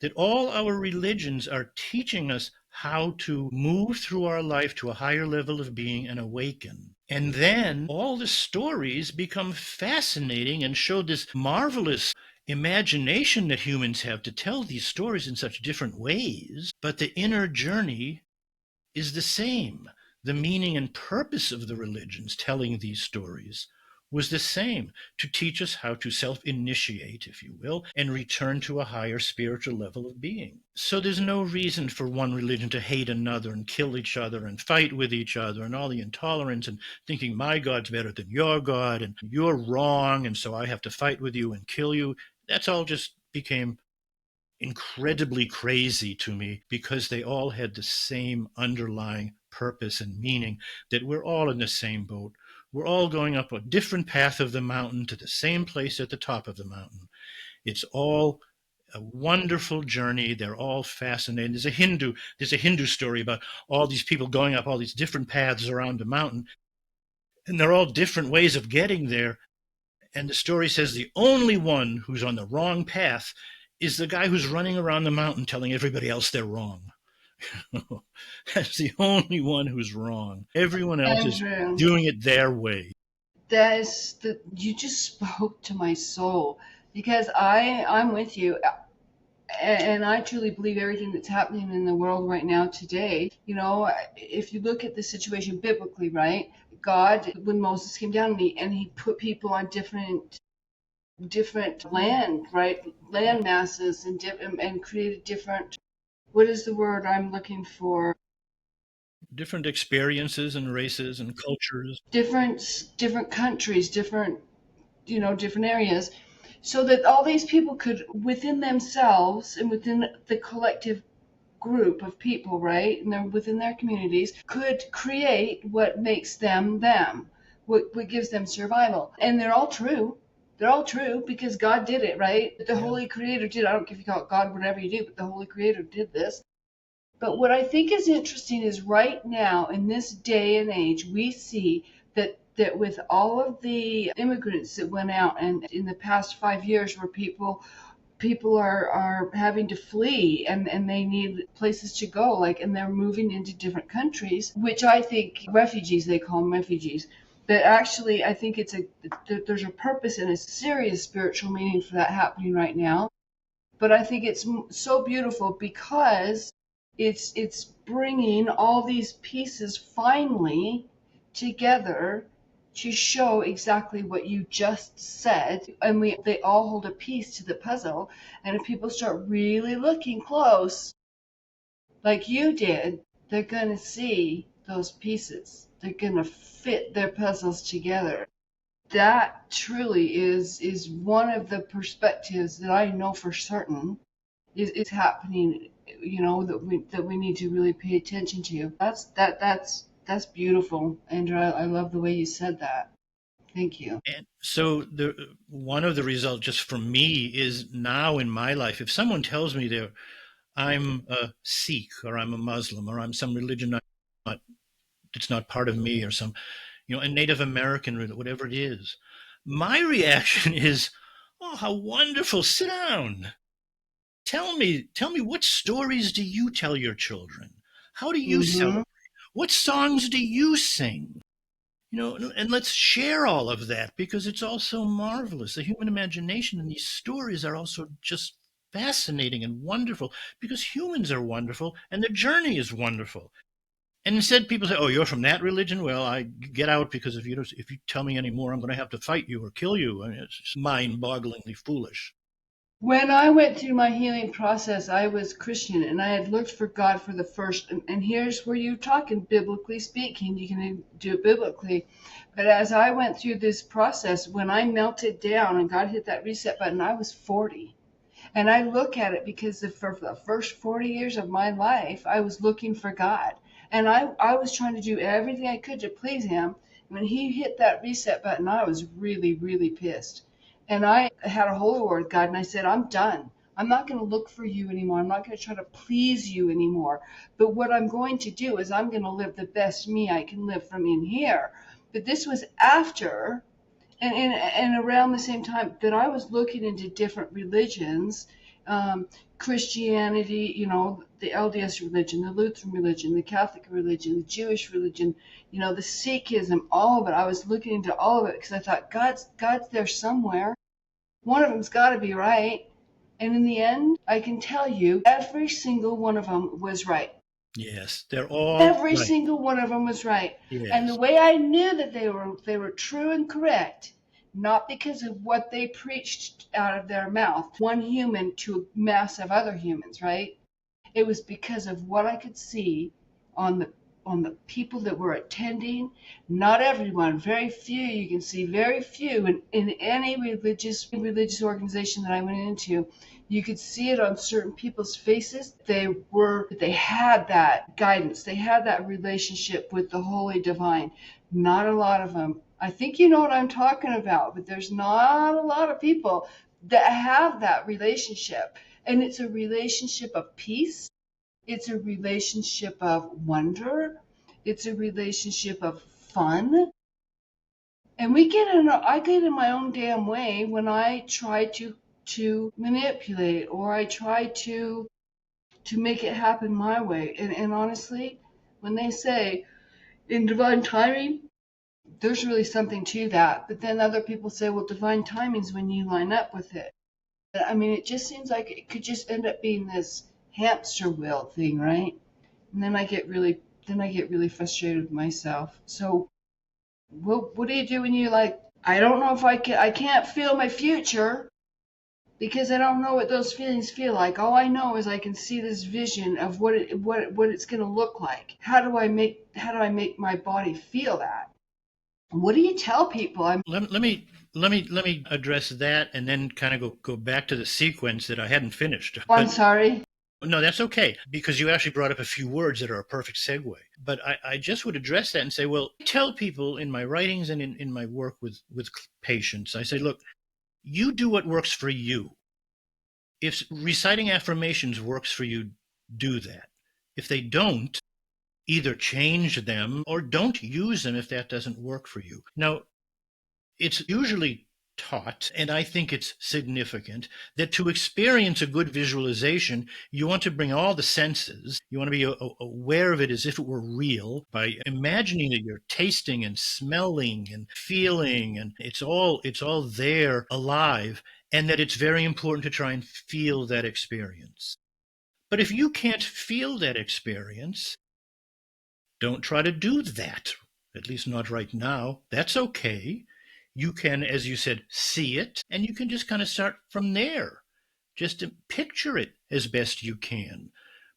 That all our religions are teaching us how to move through our life to a higher level of being and awaken. And then all the stories become fascinating and show this marvelous imagination that humans have to tell these stories in such different ways. But the inner journey is the same. The meaning and purpose of the religions telling these stories was the same, to teach us how to self-initiate, if you will, and return to a higher spiritual level of being. So there's no reason for one religion to hate another and kill each other and fight with each other and all the intolerance and thinking my God's better than your God and you're wrong and so I have to fight with you and kill you. That's all just became incredibly crazy to me because they all had the same underlying purpose and meaning, that we're all in the same boat. We're all going up a different path of the mountain to the same place at the top of the mountain. It's all a wonderful journey. They're all fascinating. There's a Hindu story about all these people going up all these different paths around the mountain, and they're all different ways of getting there. And the story says the only one who's on the wrong path is the guy who's running around the mountain telling everybody else they're wrong. That's the only one who's wrong. Everyone else is Andrew, doing it their way. you just spoke to my soul because I'm with you. And I truly believe everything that's happening in the world right now today. If you look at the situation biblically, right? God, when Moses came down and he put people on different land, right? Land masses and created different. What is the word I'm looking for? Different experiences and races and cultures. Different countries, different areas, so that all these people could, within themselves and within the collective group of people, right, and they're within their communities, could create what makes them them, what gives them survival. And they're all true. They're all true because God did it, right? The Yeah. Holy Creator did. I don't care if you call it God, whatever you do, but the Holy Creator did this. But what I think is interesting is right now, in this day and age, we see that that with all of the immigrants that went out, and in the past 5 years where people are having to flee, and they need places to go, like, and they're moving into different countries, which I think refugees, they call them refugees, that actually I think there's a purpose and a serious spiritual meaning for that happening right now. But I think it's so beautiful because it's bringing all these pieces finally together to show exactly what you just said, and they all hold a piece to the puzzle. And if people start really looking close like you did, they're going to see those pieces, they're going to fit their puzzles together. That truly is one of the perspectives that I know for certain is happening, that we need to really pay attention to. That's beautiful, Andrew. I love the way you said that. Thank you. And so the one of the results just for me is now in my life, if someone tells me I'm a Sikh or I'm a Muslim or I'm some religion not it's not part of me or some a Native American whatever it is, my reaction is, oh, how wonderful! Sit down. Tell me what stories do you tell your children? How do you Hmm. celebrate? What songs do you sing? And let's share all of that because it's all so marvelous. The human imagination and these stories are also just fascinating and wonderful because humans are wonderful and the journey is wonderful. And instead, people say, "Oh, you're from that religion? Well, I get out because if you tell me any more, I'm going to have to fight you or kill you." I mean, it's just mind-bogglingly foolish. When I went through my healing process, I was Christian, and I had looked for God for the first. And here's where you're talking biblically speaking. You can do it biblically. But as I went through this process, when I melted down and God hit that reset button, I was 40. And I look at it because for the first 40 years of my life, I was looking for God. And I was trying to do everything I could to please Him. When He hit that reset button, I was really, really pissed. And I had a holy war with God, and I said, I'm done. I'm not going to look for you anymore. I'm not going to try to please you anymore. But what I'm going to do is I'm going to live the best me I can live from in here. But this was after and around the same time that I was looking into different religions, um, Christianity, the LDS religion, the Lutheran religion, the Catholic religion, the Jewish religion, the Sikhism, all of it. I was looking into all of it because I thought God's there somewhere. One of them's got to be right. And in the end, I can tell you, every single one of them was right. Yes, they're all Every right. single one of them was right. And the Yes. way I knew that they were true and correct, not because of what they preached out of their mouth, one human to a mass of other humans, right? It was because of what I could see on the people that were attending. Not everyone, very few. You can see very few in any religious organization that I went into. You could see it on certain people's faces. They had that guidance. They had that relationship with the Holy Divine. Not a lot of them. I think you know what I'm talking about, but there's not a lot of people that have that relationship. And it's a relationship of peace. It's a relationship of wonder. It's a relationship of fun. And I get in my own damn way when I try to manipulate, or I try to make it happen my way. And honestly, when they say in divine timing, there's really something to that. But then other people say, well, divine timing is when you line up with it. I mean, it just seems like it could just end up being this hamster wheel thing, right? And then I get really frustrated with myself. So what do you do when you like, I don't know if I can't feel my future because I don't know what those feelings feel like. All I know is I can see this vision of what it's going to look like. How do I make my body feel that? What do you tell people? Let me address that and then kind of go back to the sequence that I hadn't finished. I'm But sorry. no, that's okay because you actually brought up a few words that are a perfect segue. But I just would address that and say, well, I tell people in my writings and in my work with patients, I say, look, you do what works for you. If reciting affirmations works for you, do that. If they don't, Either change them or don't use them if that doesn't work for you. Now, it's usually taught, and I think it's significant, that to experience a good visualization, you want to bring all the senses. You want to be aware of it as if it were real by imagining that you're tasting and smelling and feeling, and it's all there alive, and that it's very important to try and feel that experience. But if you can't feel that experience, don't try to do that, at least not right now. That's okay. You can, as you said, see it, and you can just kind of start from there. Just to picture it as best you can.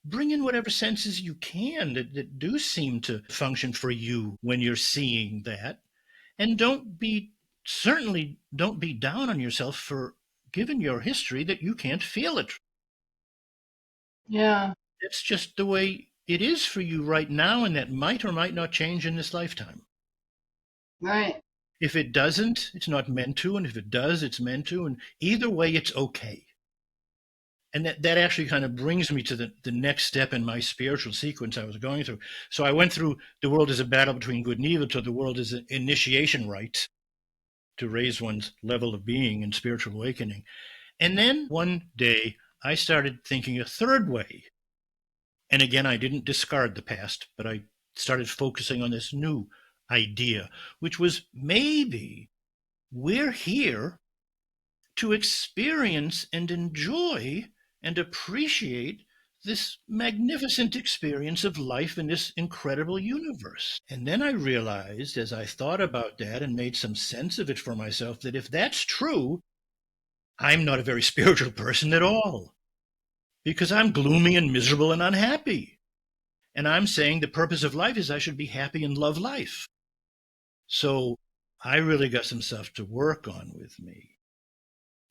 Bring in whatever senses you can that do seem to function for you when you're seeing that. And certainly don't be down on yourself for, given your history, that you can't feel it. Yeah, It's just the way it is for you right now, and that might or might not change in this lifetime. right. If it doesn't, it's not meant to, and if it does, it's meant to, and either way, it's okay. And that actually kind of brings me to the next step in my spiritual sequence I was going through. So I went through the world as a battle between good and evil to the world as an initiation rite to raise one's level of being and spiritual awakening. And then one day I started thinking a third way. And again, I didn't discard the past, but I started focusing on this new idea, which was maybe we're here to experience and enjoy and appreciate this magnificent experience of life in this incredible universe. And then I realized, as I thought about that and made some sense of it for myself, that if that's true, I'm not a very spiritual person at all, because I'm gloomy and miserable and unhappy. And I'm saying the purpose of life is I should be happy and love life. So I really got some stuff to work on with me.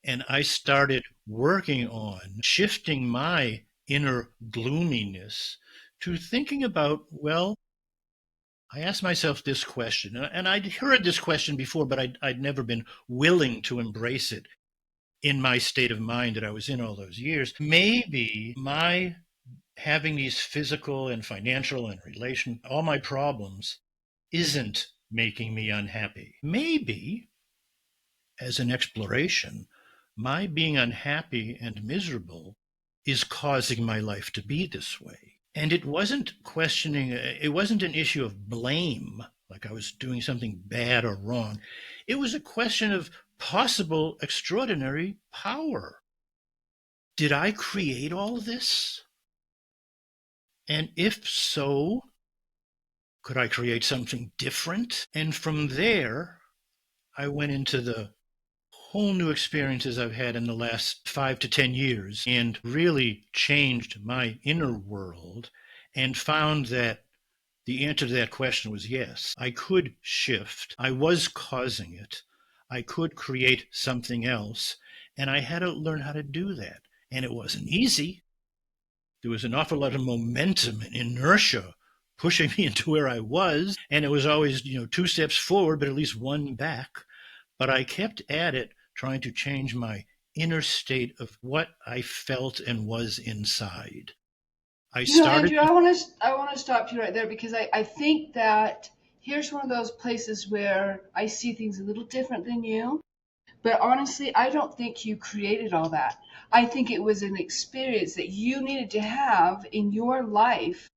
And I started working on shifting my inner gloominess to thinking about, well, I asked myself this question, and I'd heard this question before, but I'd never been willing to embrace it in my state of mind that I was in all those years. Maybe my having these physical and financial and all my problems isn't making me unhappy. Maybe, as an exploration, my being unhappy and miserable is causing my life to be this way. And it wasn't it wasn't an issue of blame, like I was doing something bad or wrong. It was a question of possible extraordinary power. Did I create all this? And if so, could I create something different? And from there, I went into the whole new experiences I've had in the last 5 to 10 years and really changed my inner world and found that the answer to that question was yes. I could shift. I was causing it. I could create something else. And I had to learn how to do that. And it wasn't easy. There was an awful lot of momentum and inertia pushing me into where I was. And it was always, 2 steps forward, but at least one back. But I kept at it, trying to change my inner state of what I felt and was inside. I started. Andrew, I want to stop you right there because I think that here's one of those places where I see things a little different than you. But honestly, I don't think you created all that. I think it was an experience that you needed to have in your life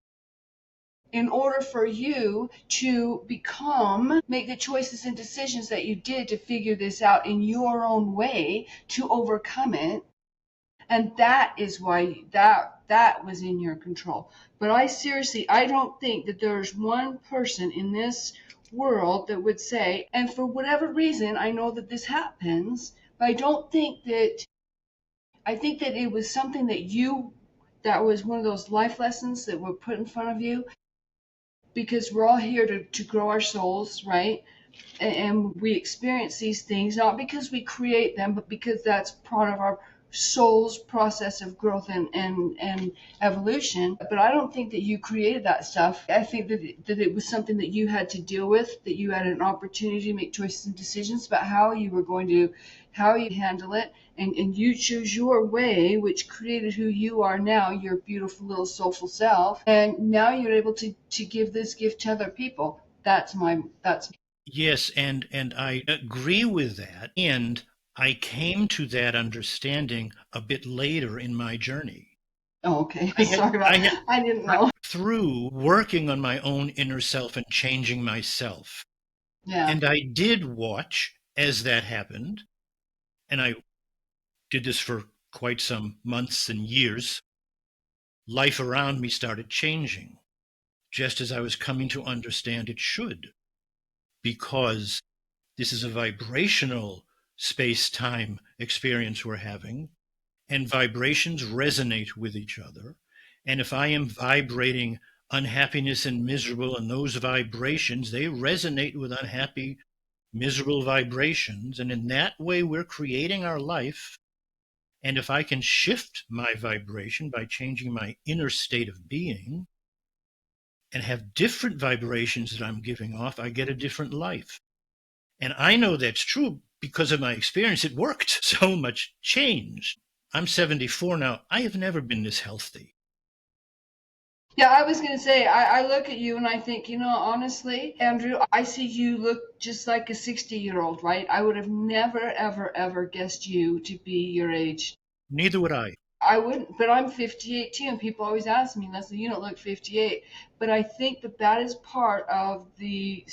in order for you to make the choices and decisions that you did to figure this out in your own way to overcome it. And that is why that was in your control. But I don't think that there's one person in this world that would say, and for whatever reason, I know that this happens, but I think that it was something that was one of those life lessons that were put in front of you because we're all here to grow our souls, right? And we experience these things not because we create them, but because that's part of soul's process of growth and evolution. But I don't think that you created that stuff. I think that it was something that you had to deal with, that you had an opportunity to make choices and decisions about how you were going to, how you handle it. And you chose your way, which created who you are now, your beautiful little soulful self. And now you're able to give this gift to other people. That's Yes, and I agree with that. And I came to that understanding a bit later in my journey. oh, okay. I had Sorry I about, had I didn't know. through working on my own inner self and changing myself. Yeah. And I did watch as that happened, and I did this for quite some months and years. Life around me started changing, just as I was coming to understand it should, because this is a vibrational space time experience we're having, and vibrations resonate with each other. And if I am vibrating unhappiness and miserable, and those vibrations, they resonate with unhappy, miserable vibrations. And in that way, we're creating our life. And if I can shift my vibration by changing my inner state of being and have different vibrations that I'm giving off, I get a different life. And I know that's true because of my experience. It worked. So much changed. I'm 74 now. I have never been this healthy. Yeah, I was going to say, I look at you and I think, honestly, Andrew, I see you look just like a 60-year-old, right? I would have never, ever, ever guessed you to be your age. Neither would I. I wouldn't, but I'm 58 too, and people always ask me, Lesley, you don't look 58. But I think that that is part of the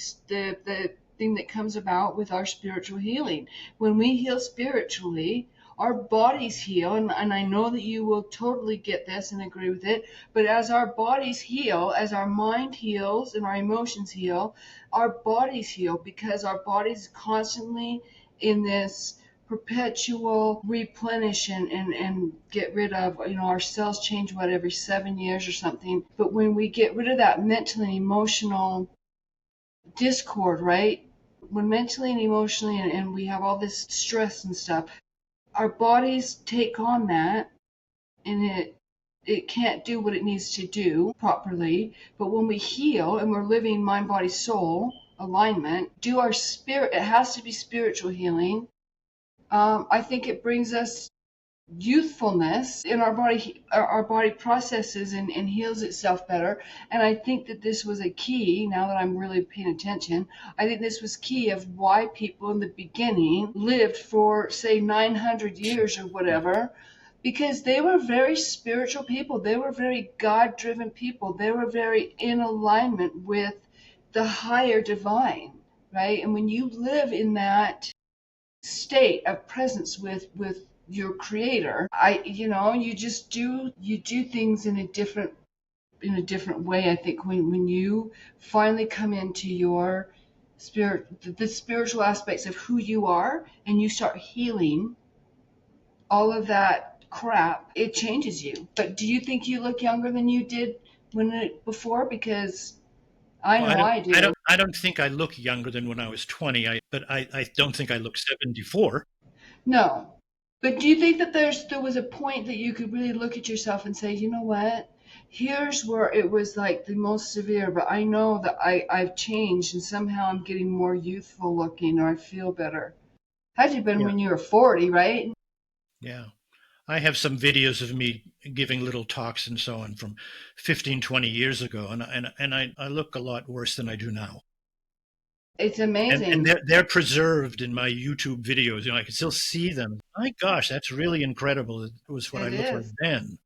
thing that comes about with our spiritual healing. When we heal spiritually, our bodies heal, and I know that you will totally get this and agree with it. But as our bodies heal, as our mind heals and our emotions heal, our bodies heal because our bodies constantly in this perpetual replenish and get rid of, our cells change what every 7 years or something. But when we get rid of that mental and emotional discord, right? When mentally and emotionally and we have all this stress and stuff, our bodies take on that and it can't do what it needs to do properly. But when we heal and we're living mind, body, soul alignment, do our spirit, it has to be spiritual healing. I think it brings us youthfulness in our body. Our body processes and heals itself better. And I think that this was a key. Now that I'm really paying attention, I think this was key of why people in the beginning lived for say 900 years or whatever, because they were very spiritual people. They were very God driven people. They were very in alignment with the higher divine, right? And when you live in that state of presence with your creator, you just do things in a different way. I think when you finally come into your spirit, the spiritual aspects of who you are, and you start healing all of that crap, it changes you. But do you think you look younger than you did before? Because I Well, know I do. I don't think I look younger than when I was 20. I don't think I look 74. No. But do you think that there was a point that you could really look at yourself and say, you know what? Here's where it was like the most severe, but I know that I've changed and somehow I'm getting more youthful looking or I feel better. Had you been Yeah. when you were 40, right? Yeah. I have some videos of me giving little talks and so on from 15, 20 years ago, and I look a lot worse than I do now. It's And amazing. they're preserved in my YouTube videos. I can still see them. My gosh, that's really incredible. It was what I It looked like is. then.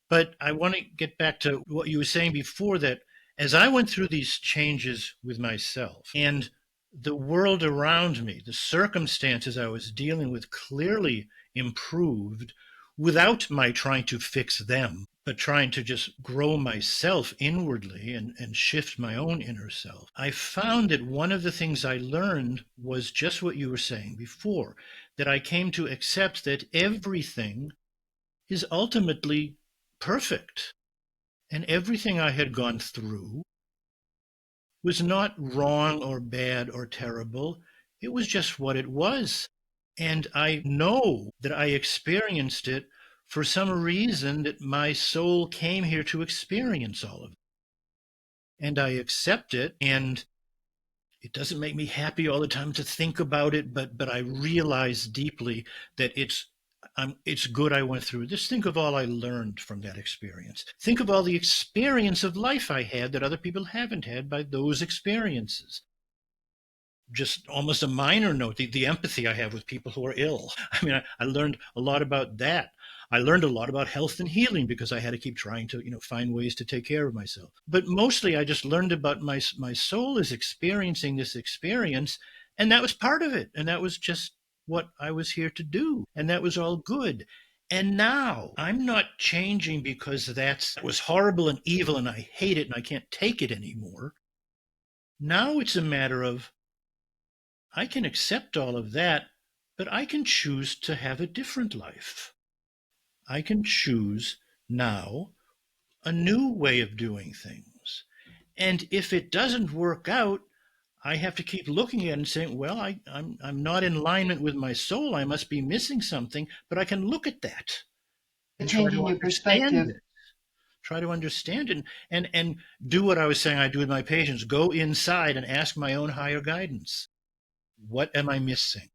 But I want to get back to what you were saying before, that as I went through these changes with myself and the world around me, the circumstances I was dealing with clearly improved without my trying to fix them, but trying to just grow myself inwardly and shift my own inner self. I found that one of the things I learned was just what you were saying before, that I came to accept that everything is ultimately perfect. And everything I had gone through was not wrong or bad or terrible. It was just what it was. And I know that I experienced it for some reason, that my soul came here to experience all of it. And I accept it. And it doesn't make me happy all the time to think about it, but I realize deeply that it's good I went through. Just think of all I learned from that experience. Think of all the experience of life I had that other people haven't had by those experiences. Just almost a minor note, the empathy I have with people who are ill. I mean, I learned a lot about that. I learned a lot about health and healing because I had to keep trying to, find ways to take care of myself. But mostly I just learned about my soul is experiencing this experience, and that was part of it. And that was just what I was here to do. And that was all good. And now I'm not changing because that was horrible and evil and I hate it and I can't take it anymore. Now it's a matter of, I can accept all of that, but I can choose to have a different life. I can choose now a new way of doing things. And if it doesn't work out, I have to keep looking at it and saying, well, I'm not in alignment with my soul. I must be missing something, but I can look at that and try to Changing your understand perspective. it. Try to understand it and do what I was saying I do with my patients. Go inside and ask my own higher guidance. What am I missing?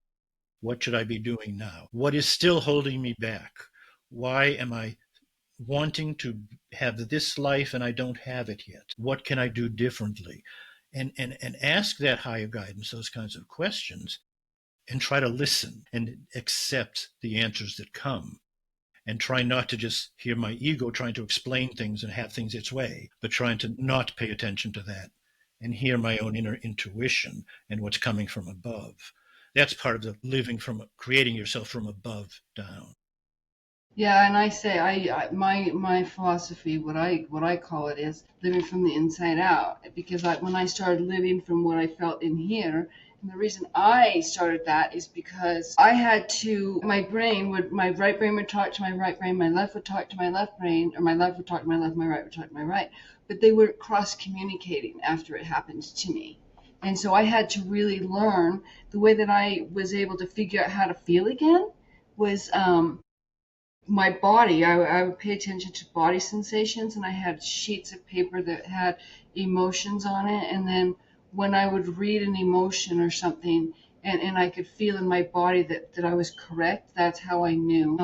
What should I be doing now? What is still holding me back? Why am I wanting to have this life and I don't have it yet? What can I do differently? And ask that higher guidance those kinds of questions and try to listen and accept the answers that come. And try not to just hear my ego trying to explain things and have things its way, but trying to not pay attention to that and hear my own inner intuition and what's coming from above. That's part of the living from, creating yourself from above down. Yeah, and I say my philosophy, what I call it, is living from the inside out. Because when I started living from what I felt in here, and the reason I started that is because I had to. My right brain would talk to my right brain, my left would talk to my left brain, or my left would talk to my left, my right would talk to my right. But they weren't cross communicating after it happened to me. And so I had to really learn. The way that I was able to figure out how to feel again was my body. I would pay attention to body sensations, and I had sheets of paper that had emotions on it. And then when I would read an emotion or something, and I could feel in my body that I was correct, that's how I knew.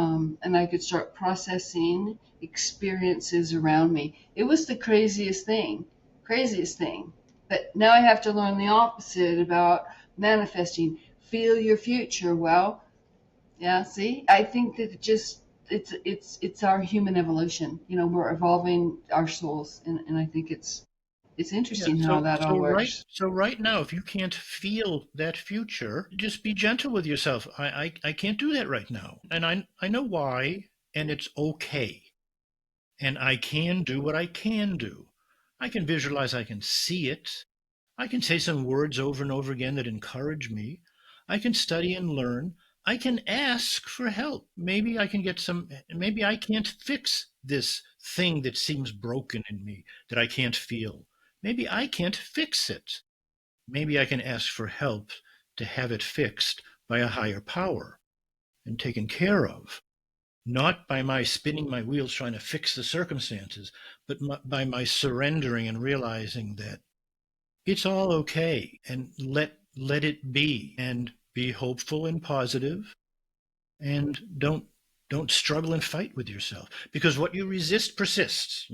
And I could start processing experiences around me. It was the craziest thing. But now I have to learn the opposite about manifesting. Feel your future. Well, yeah, see, I think that it's our human evolution. We're evolving our souls, and I think it's Yeah. interesting how So that all so right works. so right now, if you can't feel that future, just be gentle with yourself. I can't do that right now. And I know why, and it's okay. And I can do what I can do. I can visualize, I can see it. I can say some words over and over again that encourage me. I can study and learn. I can ask for help. Maybe I can't fix this thing that seems broken in me that I can't feel. Maybe I can't fix it. Maybe I can ask for help to have it fixed by a higher power and taken care of, not by my spinning my wheels trying to fix the circumstances, but by my surrendering and realizing that it's all okay, and let it be, and be hopeful and positive, and don't struggle and fight with yourself, because what you resist persists.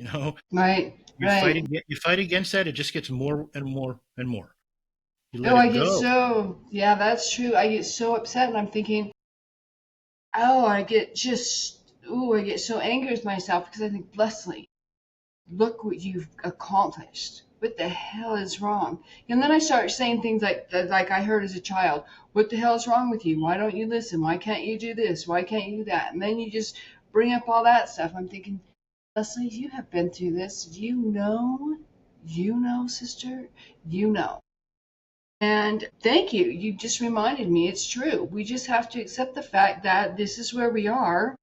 Right, right. You fight against that, it just gets more and more and more. You let Oh, I it get go. yeah, that's true. I get so upset, and I'm thinking, oh, I get so angry with myself because I think, Leslie, look what you've accomplished. What the hell is wrong? And then I start saying things like I heard as a child. What the hell is wrong with you? Why don't you listen? Why can't you do this? Why can't you do that? And then you just bring up all that stuff. I'm thinking, Leslie, you have been through this. Sister, you know. And thank you. You just reminded me it's true. We just have to accept the fact that this is where we are.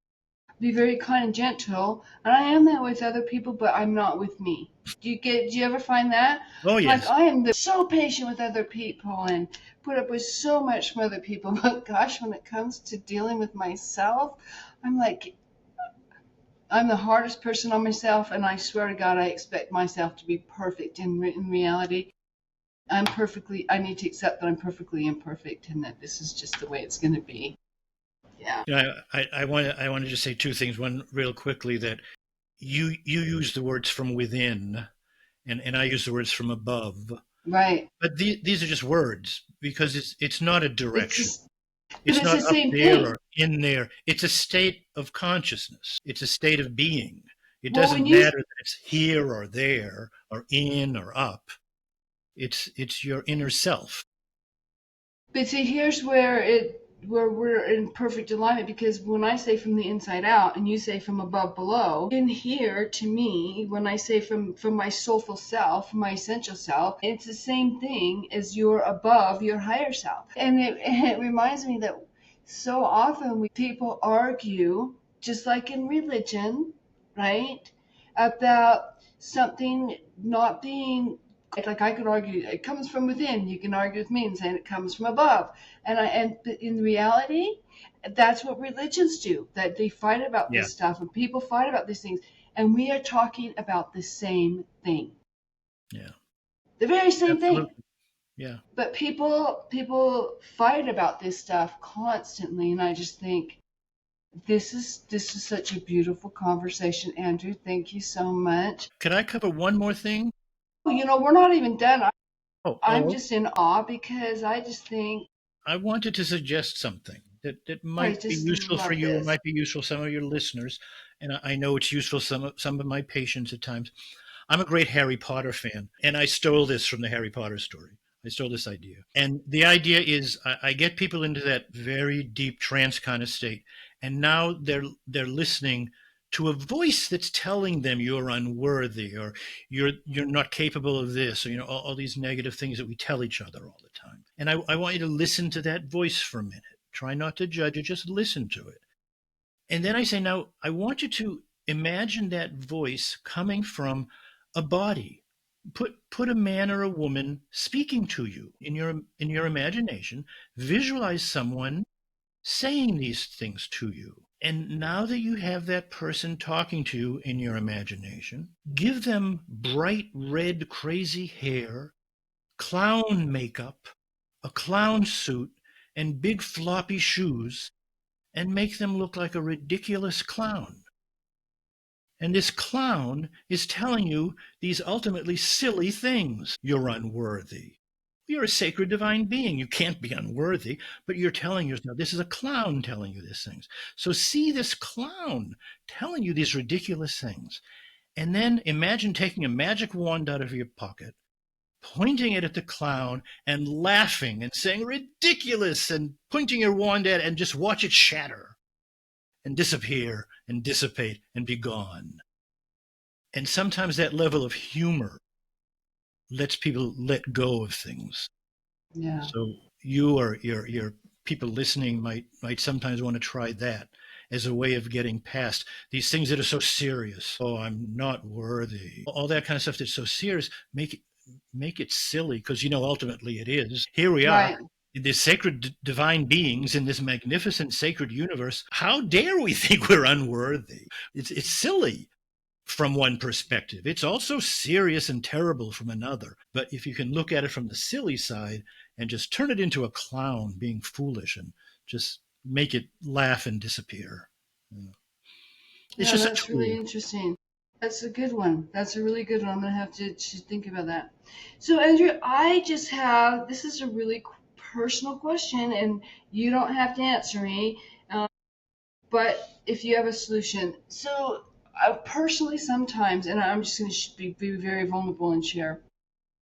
be very kind and gentle, and I am that with other people, but I'm not with me. Do you ever find that? Oh, Like yes. I am so patient with other people and put up with so much from other people, but gosh, when it comes to dealing with myself, I'm like, I'm the hardest person on myself, and I swear to God, I expect myself to be perfect. In reality, I need to accept that I'm perfectly imperfect and that this is just the way it's going to be. Yeah. You know, I want to just say two things. One, real quickly, that you use the words from within, and I use the words from above. Right. But these are just words because it's not a It's direction. just, but It's it's not the up same there thing. or in there. It's a state of consciousness. It's a state of being. It Well, doesn't when you matter that it's here or there or in or up. It's your inner self. But see, here's where we're in perfect alignment, because when I say from the inside out and you say from above below, in here to me, when I say from my soulful self, my essential self, it's the same thing as you're above your higher self. And it reminds me that so often people argue, just like in religion, right, about something not being, like I could argue it comes from within. You can argue with me and saying it comes from above. And in reality, that's what religions do. That they fight about Yeah, this stuff, and people fight about these things. And we are talking about the same thing, yeah, the very same thing. absolutely. Yeah. But people fight about this stuff constantly, and I just think this is such a beautiful conversation, Andrew. Thank you so much. Can I cover one more thing? We're not even done. I'm Oh, just in awe because I just think I wanted to suggest something that I might be just useful for love you and this. might be useful to some of your listeners. And I know it's useful to some of my patients at times. I'm a great Harry Potter fan, and I stole this from the Harry Potter story. I stole this idea. And the idea is I get people into that very deep trance kind of state. And now they're listening to a voice that's telling them you're unworthy or you're not capable of this, or all these negative things that we tell each other all the time. And I want you to listen to that voice for a minute. Try not to judge it, just listen to it. And then I say, now I want you to imagine that voice coming from a body. Put a man or a woman speaking to you in your imagination. Visualize someone saying these things to you. And now that you have that person talking to you in your imagination, give them bright red crazy hair, clown makeup, a clown suit, and big floppy shoes, and make them look like a ridiculous clown. And this clown is telling you these ultimately silly things. You're unworthy. You're a sacred divine being. You can't be unworthy, but you're telling yourself, this is a clown telling you these things. So see this clown telling you these ridiculous things. And then imagine taking a magic wand out of your pocket, pointing it at the clown and laughing and saying ridiculous and pointing your wand at it, and just watch it shatter and disappear and dissipate and be gone. And sometimes that level of humor lets people let go of things. Yeah. So you or your people listening might sometimes want to try that as a way of getting past these things that are so serious. Oh, I'm not worthy. All that kind of stuff that's so serious. Make it silly, because ultimately it is. Here we are, Right. these sacred divine beings in this magnificent sacred universe. How dare we think we're unworthy? It's silly from one perspective. It's also serious and terrible from another. But if you can look at it from the silly side and just turn it into a clown being foolish and just make it laugh and disappear, it's Yeah, just a that's really tool. interesting. That's a good one. That's a really good one. I'm gonna have to think about that. So, Andrew, I just have this is a really personal question, and you don't have to answer me. Um, but if you have a solution, so personally, sometimes, and I'm just gonna be very vulnerable and share.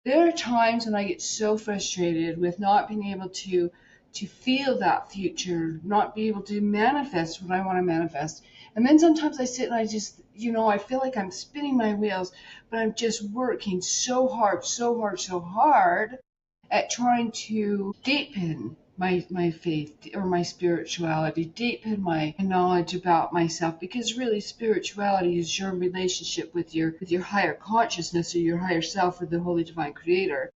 There are times when I get so frustrated with not being able to feel that future, not be able to manifest what I want to manifest. And then sometimes I sit and I just, I feel like I'm spinning my wheels, but I'm just working so hard, so hard, so hard at trying to deepen. my faith or my spirituality, deepen my knowledge about myself, because really spirituality is your relationship with your higher consciousness or your higher self or the holy divine creator.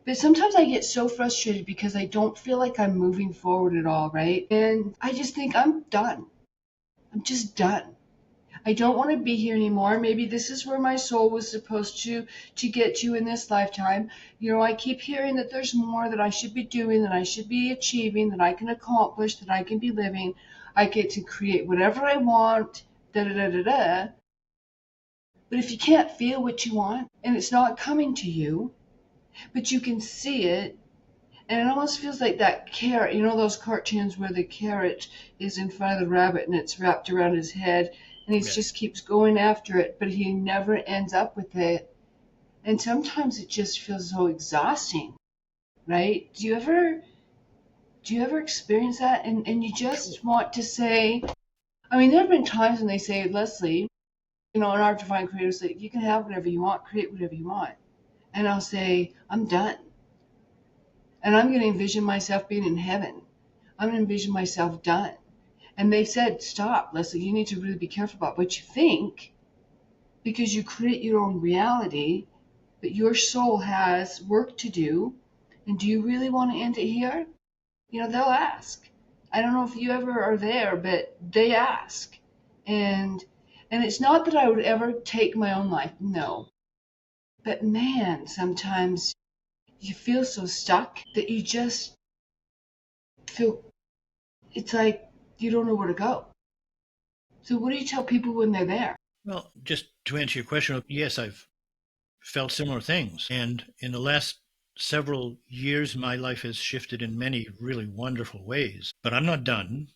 But sometimes I get so frustrated because I don't feel like I'm moving forward at all, right? And I just think I'm done. I'm just done. I don't want to be here anymore. Maybe this is where my soul was supposed to get to in this lifetime. You know, I keep hearing that there's more that I should be doing, that I should be achieving, that I can accomplish, that I can be living. I get to create whatever I want, da da da da da. But if you can't feel what you want and it's not coming to you, but you can see it, and it almost feels like that carrot, you know, those cartoons where the carrot is in front of the rabbit and it's wrapped around his head and he Yeah. just keeps going after it, but he never ends up with it. And sometimes it just feels so exhausting, right? Do you ever experience that? And you Sure. just want to say, I mean, there have been times when they say, Lesley, you know, in our divine creators, like, you can have whatever you want, create whatever you want. And I'll say, I'm done. And I'm going to envision myself being in heaven. I'm going to envision myself done. And they said, stop, Lesley, you need to really be careful about what you think, because you create your own reality, but your soul has work to do. And do you really want to end it here? You know, they'll ask. I don't know if you ever are there, but they ask. And and it's not that I would ever take my own life, no. But man, sometimes you feel so stuck that you just feel, it's like you don't know where to go. So what do you tell people when they're there? Well, just to answer your question, yes, I've felt similar things. And in the last several years, my life has shifted in many really wonderful ways. But I'm not done.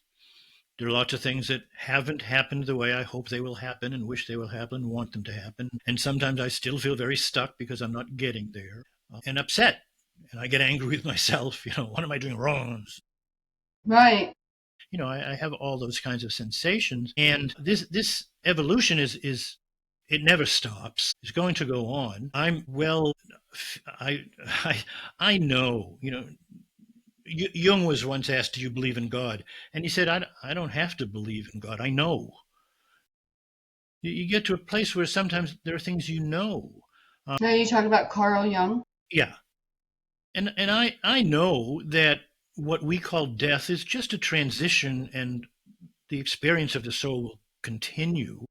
There are lots of things that haven't happened the way I hope they will happen and wish they will happen, want them to happen. And sometimes I still feel very stuck because I'm not getting there and upset. And I get angry with myself. What am I doing wrong? Right. I have all those kinds of sensations. And this evolution is it never stops. It's going to go on. I I I know. Jung was once asked, "Do you believe in God?" And he said, "I don't have to believe in God. I know." You get to a place where sometimes there are things you know. Now you talk about Carl Jung. Yeah, and I know that what we call death is just a transition, and the experience of the soul will continue.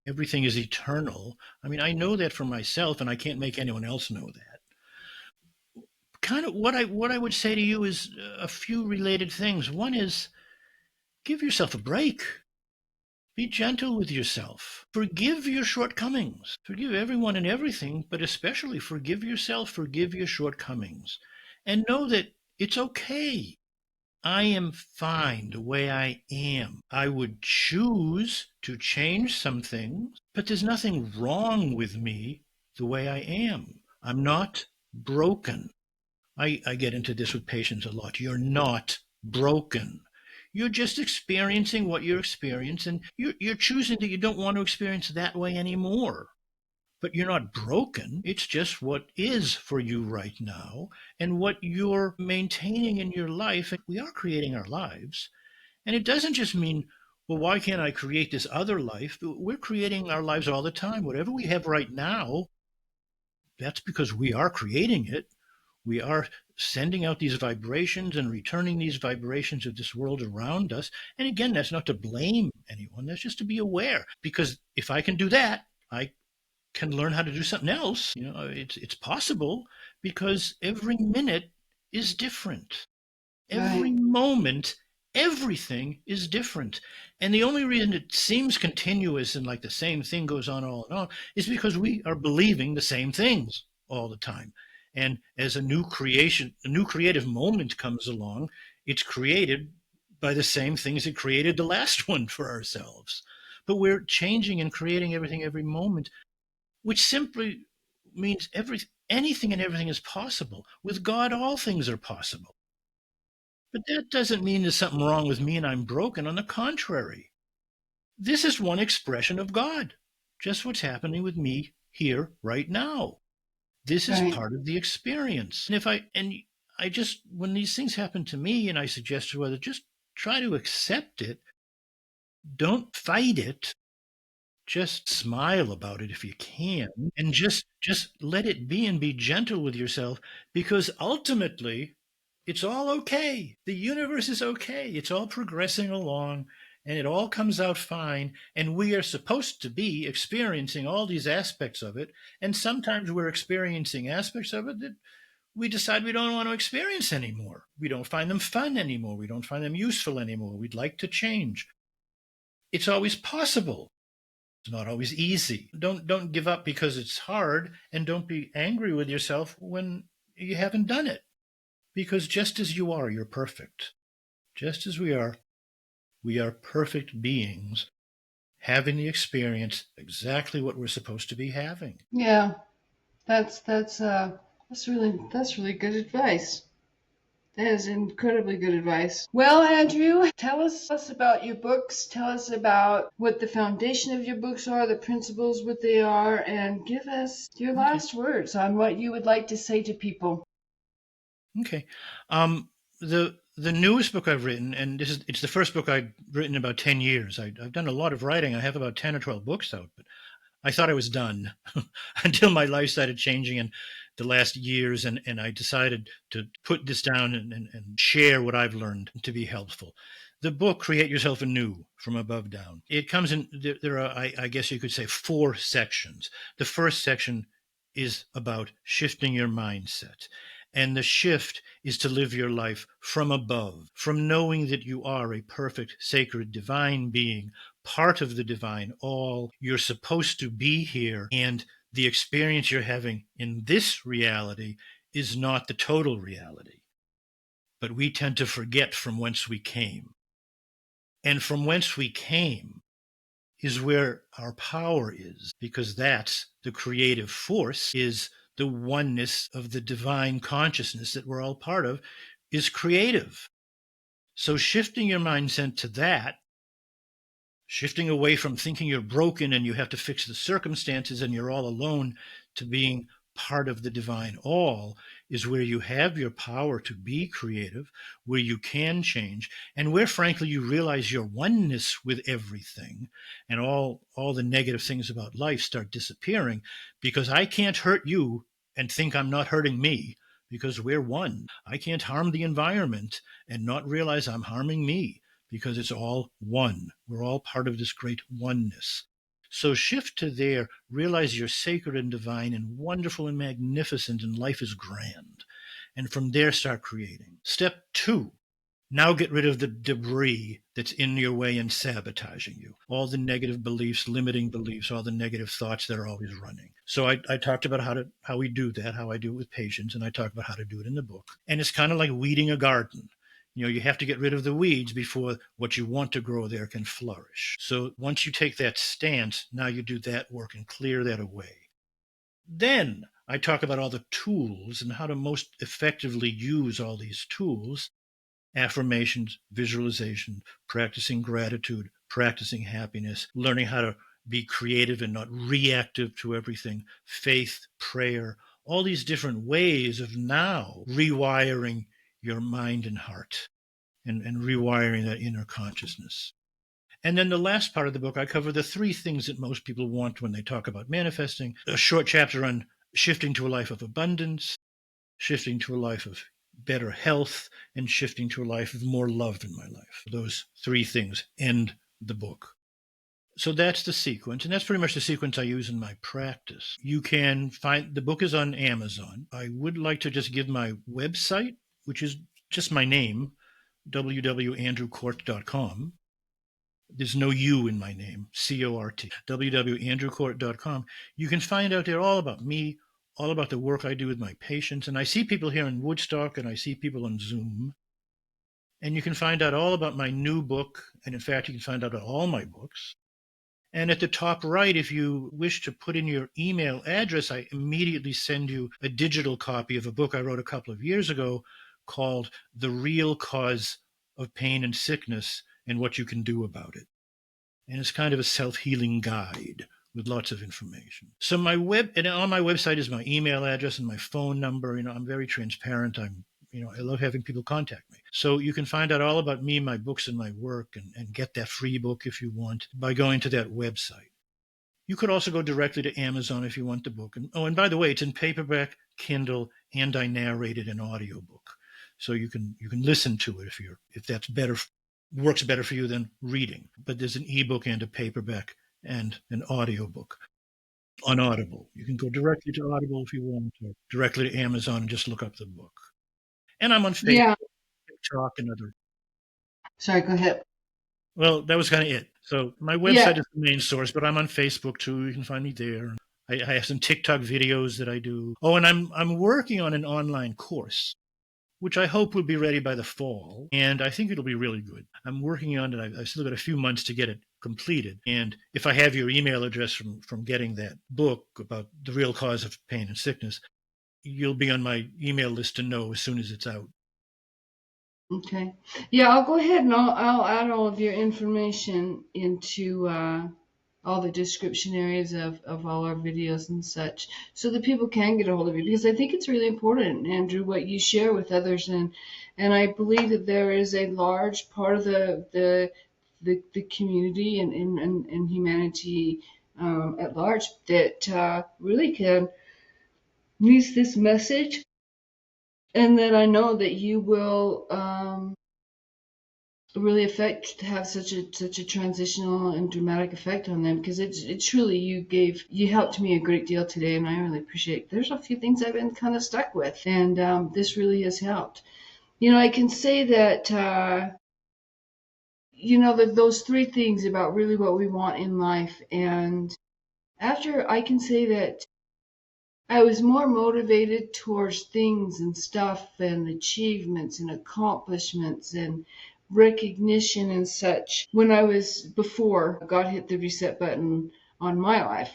Everything is eternal. I mean, I know that for myself, and I can't make anyone else know that. Kind of what I would say to you is a few related things. One is give yourself a break. Be gentle with yourself. Forgive your shortcomings. Forgive everyone and everything, but especially forgive yourself. Forgive your shortcomings. And know that it's okay. I am fine the way I am. I would choose to change some things, but there's nothing wrong with me the way I am. I'm not broken. I get into this with patients a lot. You're not broken. You're just experiencing what you're experiencing, and you're choosing that you don't want to experience that way anymore. But you're not broken. It's just what is for you right now and what you're maintaining in your life. And we are creating our lives. And it doesn't just mean, well, why can't I create this other life? We're creating our lives all the time. Whatever we have right now, that's because we are creating it. We are sending out these vibrations and returning these vibrations of this world around us. And again, that's not to blame anyone. That's just to be aware. Because if I can do that, I can learn how to do something else. It's possible because every minute is different. Every Right. moment, everything is different. And the only reason it seems continuous and like the same thing goes on all and all is because we are believing the same things all the time. And as a new creation, a new creative moment comes along, it's created by the same things that created the last one for ourselves. But we're changing and creating everything every moment, which simply means anything and everything is possible. With God, all things are possible. But that doesn't mean there's something wrong with me and I'm broken. On the contrary, this is one expression of God. Just what's happening with me here right now. This is Right. part of the experience. And I just, when these things happen to me and I suggest to others, just try to accept it. Don't fight it. Just smile about it if you can, and just let it be and be gentle with yourself, because ultimately it's all okay. The universe is okay. It's all progressing along and it all comes out fine, and we are supposed to be experiencing all these aspects of it, and sometimes we're experiencing aspects of it that we decide we don't want to experience anymore. We don't find them fun anymore. We don't find them useful anymore. We'd like to change. It's always possible. It's not always easy. Don't give up because it's hard, and don't be angry with yourself when you haven't done it. Because just as you are, you're perfect. Just as we are perfect beings having the experience exactly what we're supposed to be having. Yeah, that's really good advice. That is incredibly good advice. Well, Andrew, tell us about your books. Tell us about what the foundation of your books are, the principles, what they are, and give us your Okay. last words on what you would like to say to people. Okay. The newest book I've written, and it's the first book I've written in about 10 years. I've done a lot of writing. I have about 10 or 12 books out, but I thought I was done until my life started changing in the last years, and I decided to put this down and share what I've learned to be helpful. The book, Create Yourself Anew, From Above Down. It comes in, there are, I guess you could say, 4 sections. The first section is about shifting your mindset. And the shift is to live your life from above, from knowing that you are a perfect, sacred, divine being, part of the divine all. You're supposed to be here, and the experience you're having in this reality is not the total reality. But we tend to forget from whence we came. And from whence we came is where our power is, because that's the creative force, is the oneness of the divine consciousness that we're all part of, is creative. So shifting your mindset to that, shifting away from thinking you're broken and you have to fix the circumstances and you're all alone, to being part of the divine all, is where you have your power to be creative, where you can change, and where frankly you realize your oneness with everything, and all the negative things about life start disappearing, because I can't hurt you and think I'm not hurting me, because we're one. I can't harm the environment and not realize I'm harming me, because it's all one. We're all part of this great oneness. So shift to there, realize you're sacred and divine and wonderful and magnificent, and life is grand. And from there, start creating. Step 2, now get rid of the debris that's in your way and sabotaging you. All the negative beliefs, limiting beliefs, all the negative thoughts that are always running. So I talked about how we do that, how I do it with patients, and I talk about how to do it in the book. And it's kind of like weeding a garden. You have to get rid of the weeds before what you want to grow there can flourish. So once you take that stance, now you do that work and clear that away. Then I talk about all the tools and how to most effectively use all these tools: affirmations, visualization, practicing gratitude, practicing happiness, learning how to be creative and not reactive to everything, faith, prayer, all these different ways of now rewiring your mind and heart, and rewiring that inner consciousness. And then the last part of the book, I cover the 3 things that most people want when they talk about manifesting: a short chapter on shifting to a life of abundance, shifting to a life of better health, and shifting to a life of more love in my life. Those 3 things end the book. So that's the sequence, and that's pretty much the sequence I use in my practice. You can find the book is on Amazon. I would like to just give my website, which is just my name, www.andrewcort.com. There's no U in my name, C-O-R-T, www.andrewcort.com. You can find out there all about me, all about the work I do with my patients. And I see people here in Woodstock, and I see people on Zoom. And you can find out all about my new book. And in fact, you can find out about all my books. And at the top right, if you wish to put in your email address, I immediately send you a digital copy of a book I wrote a couple of years ago called The Real Cause of Pain and Sickness and What You Can Do About It. And it's kind of a self-healing guide with lots of information. So and on my website is my email address and my phone number. I'm very transparent. I'm I love having people contact me. So you can find out all about me, my books, and my work, and get that free book if you want by going to that website. You could also go directly to Amazon if you want the book. And by the way, it's in paperback, Kindle, and I narrate it in audiobook. So you can listen to it if that's better, works better for you than reading. But there's an ebook and a paperback and an audiobook on Audible. You can go directly to Audible if you want, or directly to Amazon and just look up the book. And I'm on Facebook, Yeah. TikTok, and other. Sorry, go ahead. Well, that was kind of it. So my website Yeah. is the main source, but I'm on Facebook too. You can find me there. I have some TikTok videos that I do. Oh, and I'm working on an online course, which I hope will be ready by the fall, and I think it'll be really good. I'm working on it. I've still got a few months to get it completed. And if I have your email address from getting that book about the real cause of pain and sickness, you'll be on my email list to know as soon as it's out. Okay. Yeah, I'll go ahead and I'll add all of your information into all the description areas of all our videos and such so that people can get a hold of you because I think it's really important, Andrew, what you share with others and I believe that there is a large part of the community and humanity at large that really can use this message and that I know that you will really have such a transitional and dramatic effect on them because it's truly you helped me a great deal today and I really appreciate it. There's a few things I've been kind of stuck with and this really has helped. I can say that that those three things about really what we want in life and after I can say that I was more motivated towards things and stuff and achievements and accomplishments and recognition and such when I was before God hit the reset button on my life.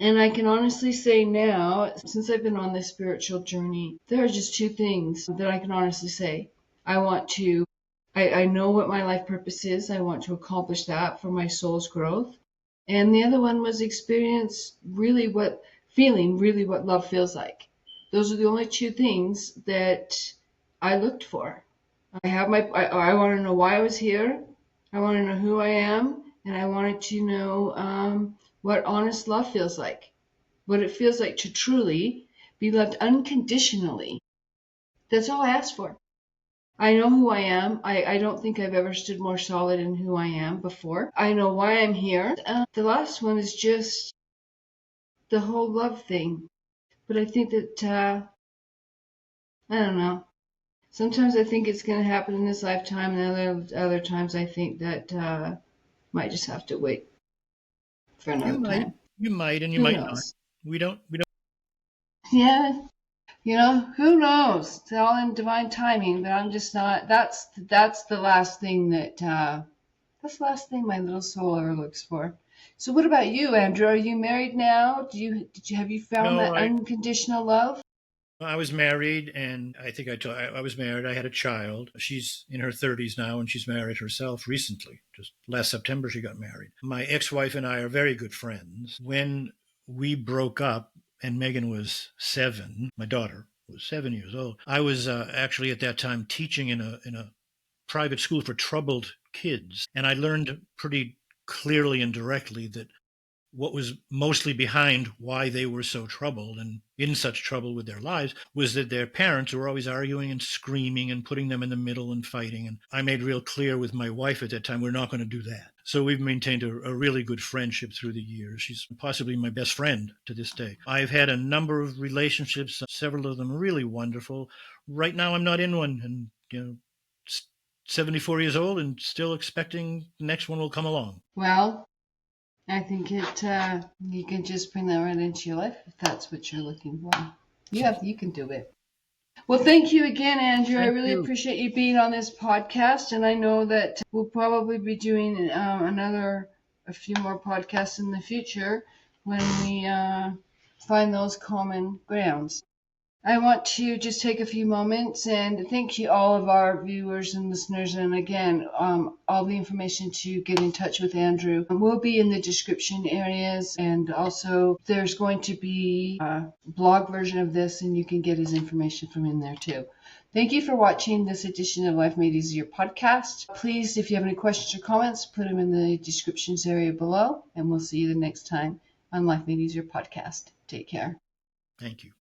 And I can honestly say now, since I've been on this spiritual journey, there are just two things that I can honestly say. I want to, I know what my life purpose is. I want to accomplish that for my soul's growth. And the other one was feeling really what love feels like. Those are the only two things that I looked for. I want to know why I was here. I want to know who I am. And I wanted to know what honest love feels like. What it feels like to truly be loved unconditionally. That's all I asked for. I know who I am. I don't think I've ever stood more solid in who I am before. I know why I'm here. The last one is just the whole love thing. But I think that, I don't know. Sometimes I think it's going to happen in this lifetime, and other times I think that might just have to wait for You another might, time. you might, and you Who might not. knows? We don't. Yeah, who knows? It's all in divine timing, but I'm just not. That's the last thing that's the last thing my little soul ever looks for. So, what about you, Andrew? Are you married now? Have you found No, that unconditional love? I was married, and I think I was married. I had a child. She's in her 30s now, and she's married herself recently. Just last September, she got married. My ex-wife and I are very good friends. When we broke up, and Megan was 7, my daughter was 7 years old. I was actually at that time teaching in a private school for troubled kids, and I learned pretty clearly and directly that what was mostly behind why they were so troubled and in such trouble with their lives was that their parents were always arguing and screaming and putting them in the middle and fighting. And I made real clear with my wife at that time, we're not going to do that. So we've maintained a really good friendship through the years. She's possibly my best friend to this day. I've had a number of relationships, several of them really wonderful. Right now, I'm not in one, and 74 years old and still expecting the next one will come along. Well, I think you can just bring that right into your life if that's what you're looking for. You can do it. Well, thank you again, Andrew. I Thank really you. appreciate you being on this podcast, and I know that we'll probably be doing a few more podcasts in the future when we find those common grounds. I want to just take a few moments and thank you, all of our viewers and listeners. And again, all the information to get in touch with Andrew will be in the description areas. And also, there's going to be a blog version of this, and you can get his information from in there too. Thank you for watching this edition of Life Made Easier podcast. Please, if you have any questions or comments, put them in the descriptions area below. And we'll see you the next time on Life Made Easier podcast. Take care. Thank you.